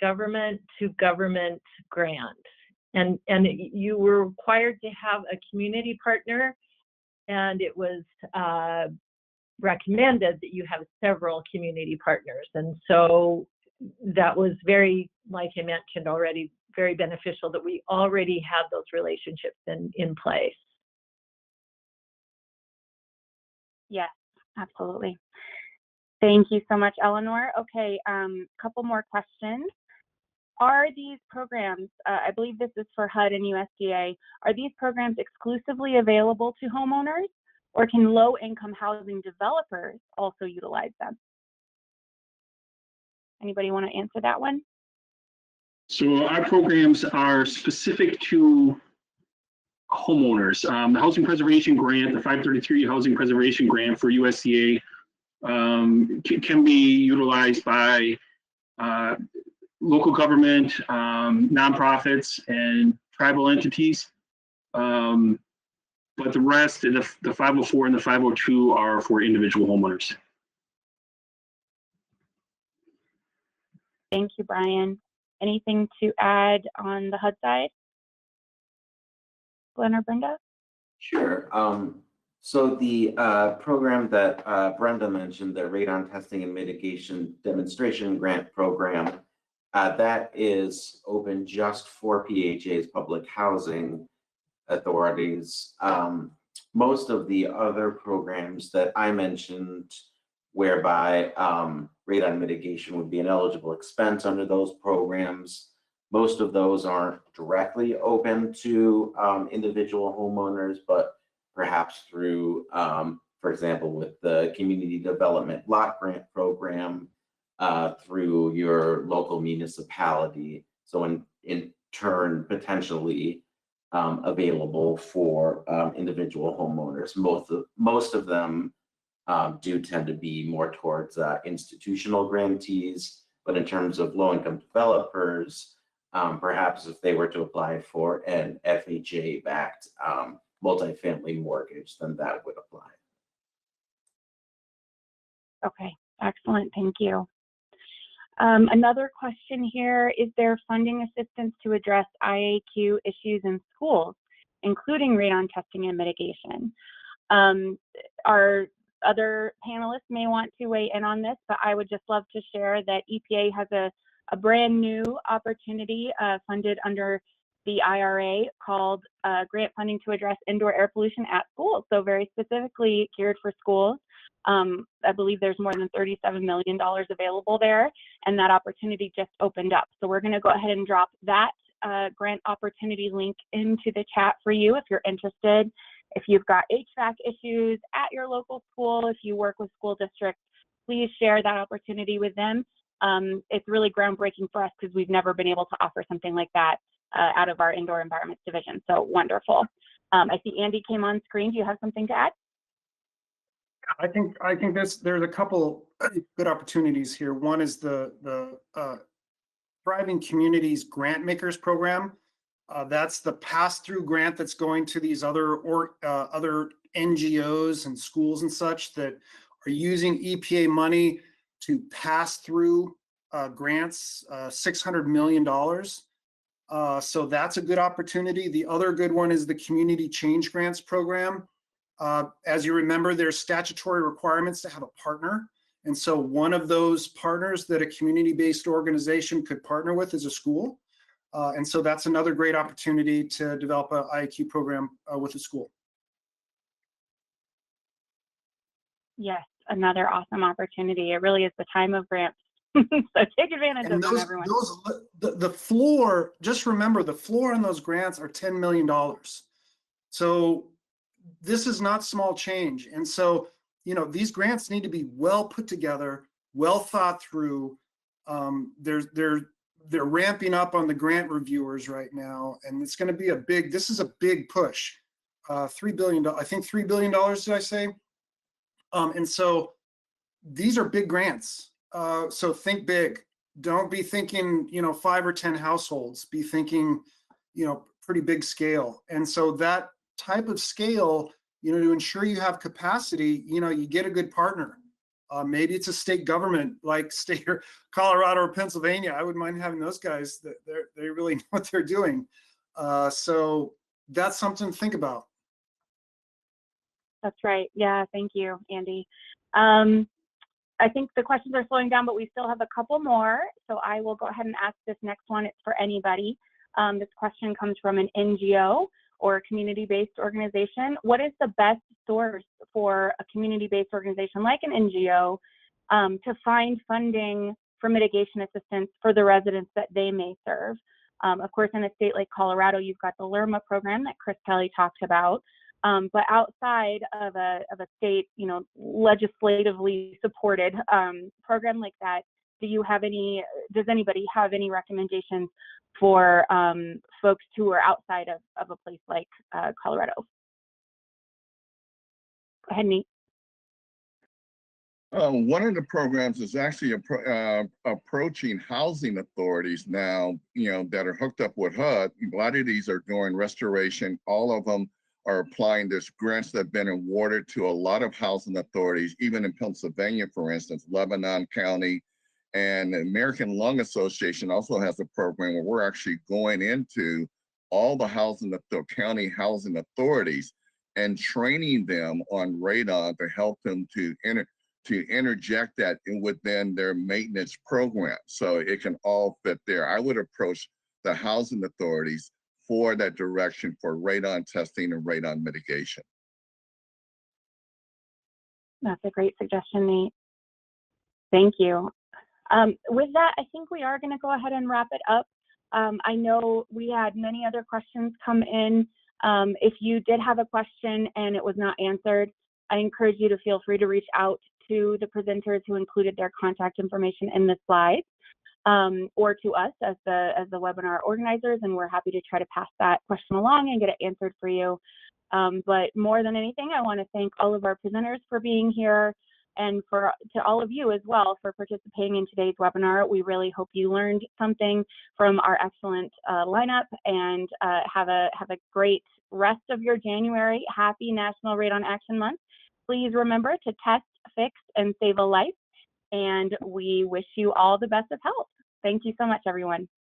Government to Government Grant. And you were required to have a community partner, and it was recommended that you have several community partners. And so that was very, like I mentioned already, very beneficial that we already had those relationships in place. Yes, absolutely. Thank you so much, Eleanor. Okay, couple more questions. Are these programs, I believe this is for HUD and USDA, are these programs exclusively available to homeowners, or can low-income housing developers also utilize them? Anybody want to answer that one? So our programs are specific to homeowners. The Housing Preservation Grant, the 533 Housing Preservation Grant for USDA can be utilized by local government, nonprofits, and tribal entities. but the rest, the 504 and the 502 are for individual homeowners. Thank you, Brian. Anything to add on the HUD side? Glenn or Brenda? Sure. So the program that Brenda mentioned, the Radon Testing and Mitigation Demonstration Grant Program, that is open just for PHA's public housing authorities. Most of the other programs that I mentioned, whereby radon mitigation would be an eligible expense under those programs, most of those aren't directly open to individual homeowners, but perhaps through, for example, with the Community Development Lot Grant Program, through your local municipality. So in turn, potentially available for individual homeowners. Most of them do tend to be more towards institutional grantees, but in terms of low-income developers, perhaps if they were to apply for an FHA-backed multifamily mortgage, then that would apply. Okay, excellent, thank you. Another question here, is there funding assistance to address IAQ issues in schools, including radon testing and mitigation? Our other panelists may want to weigh in on this, but I would just love to share that EPA has a brand new opportunity funded under the IRA called Grant Funding to Address Indoor Air Pollution at Schools. So very specifically geared for schools. I believe there's more than $37 million available there, and that opportunity just opened up. So we're going to go ahead and drop that grant opportunity link into the chat for you if you're interested. If you've got HVAC issues at your local school, if you work with school districts, please share that opportunity with them. It's really groundbreaking for us because we've never been able to offer something like that out of our Indoor Environments Division. So wonderful. I see Andy came on screen. Do you have something to add? I think there's a couple good opportunities here. One is the Thriving Communities Grant Makers Program. That's the pass-through grant that's going to these other NGOs and schools and such that are using EPA money to pass through grants, $600 million. So that's a good opportunity. The other good one is the Community Change Grants Program. As you remember, there's statutory requirements to have a partner. And so one of those partners that a community-based organization could partner with is a school. And so that's another great opportunity to develop an IAQ program with a school. Yes, another awesome opportunity. It really is the time of grants. So take advantage of them, everyone. The floor, just remember, the floor on those grants are $10 million. So this is not small change. And so, you know, these grants need to be well put together, well thought through. They're ramping up on the grant reviewers right now, and it's going to be this is a big push. $3 billion, I think $3 billion, did I say? And so these are big grants. So think big. Don't be thinking, you know, 5 or 10 households. Be thinking, you know, pretty big scale. And so that type of scale, you know, to ensure you have capacity, you know, you get a good partner. Maybe it's a state government like state or Colorado or Pennsylvania. I wouldn't mind having those guys. That they really know what they're doing. So that's something to think about. That's right. Yeah, thank you, Andy. I think the questions are slowing down, but we still have a couple more. So I will go ahead and ask this next one. It's for anybody. This question comes from an NGO or a community-based organization. What is the best source for a community-based organization like an NGO to find funding for mitigation assistance for the residents that they may serve? Of course, in a state like Colorado, you've got the LRMA program that Chris Kelly talked about. But outside of a state, you know, legislatively supported program like that, does anybody have any recommendations for folks who are outside of a place like Colorado? Go ahead, Nate. One of the programs is actually approaching housing authorities now, you know, that are hooked up with HUD. A lot of these are doing restoration. All of them are applying. There's grants that have been awarded to a lot of housing authorities, even in Pennsylvania, for instance, Lebanon County, and the American Lung Association also has a program where we're actually going into all the county housing authorities and training them on radon to help them to interject that within their maintenance program. So it can all fit there. I would approach the housing authorities for that direction for radon testing and radon mitigation. That's a great suggestion, Nate. Thank you. With that, I think we are going to go ahead and wrap it up. I know we had many other questions come in. If you did have a question and it was not answered, I encourage you to feel free to reach out to the presenters who included their contact information in the slides, or to us as the webinar organizers, and we're happy to try to pass that question along and get it answered for you. But more than anything, I want to thank all of our presenters for being here, and to all of you as well for participating in today's webinar. We really hope you learned something from our excellent lineup, and have a great rest of your January. Happy National Radon Action Month. Please remember to test, fix, and save a life. And we wish you all the best of health. Thank you so much, everyone.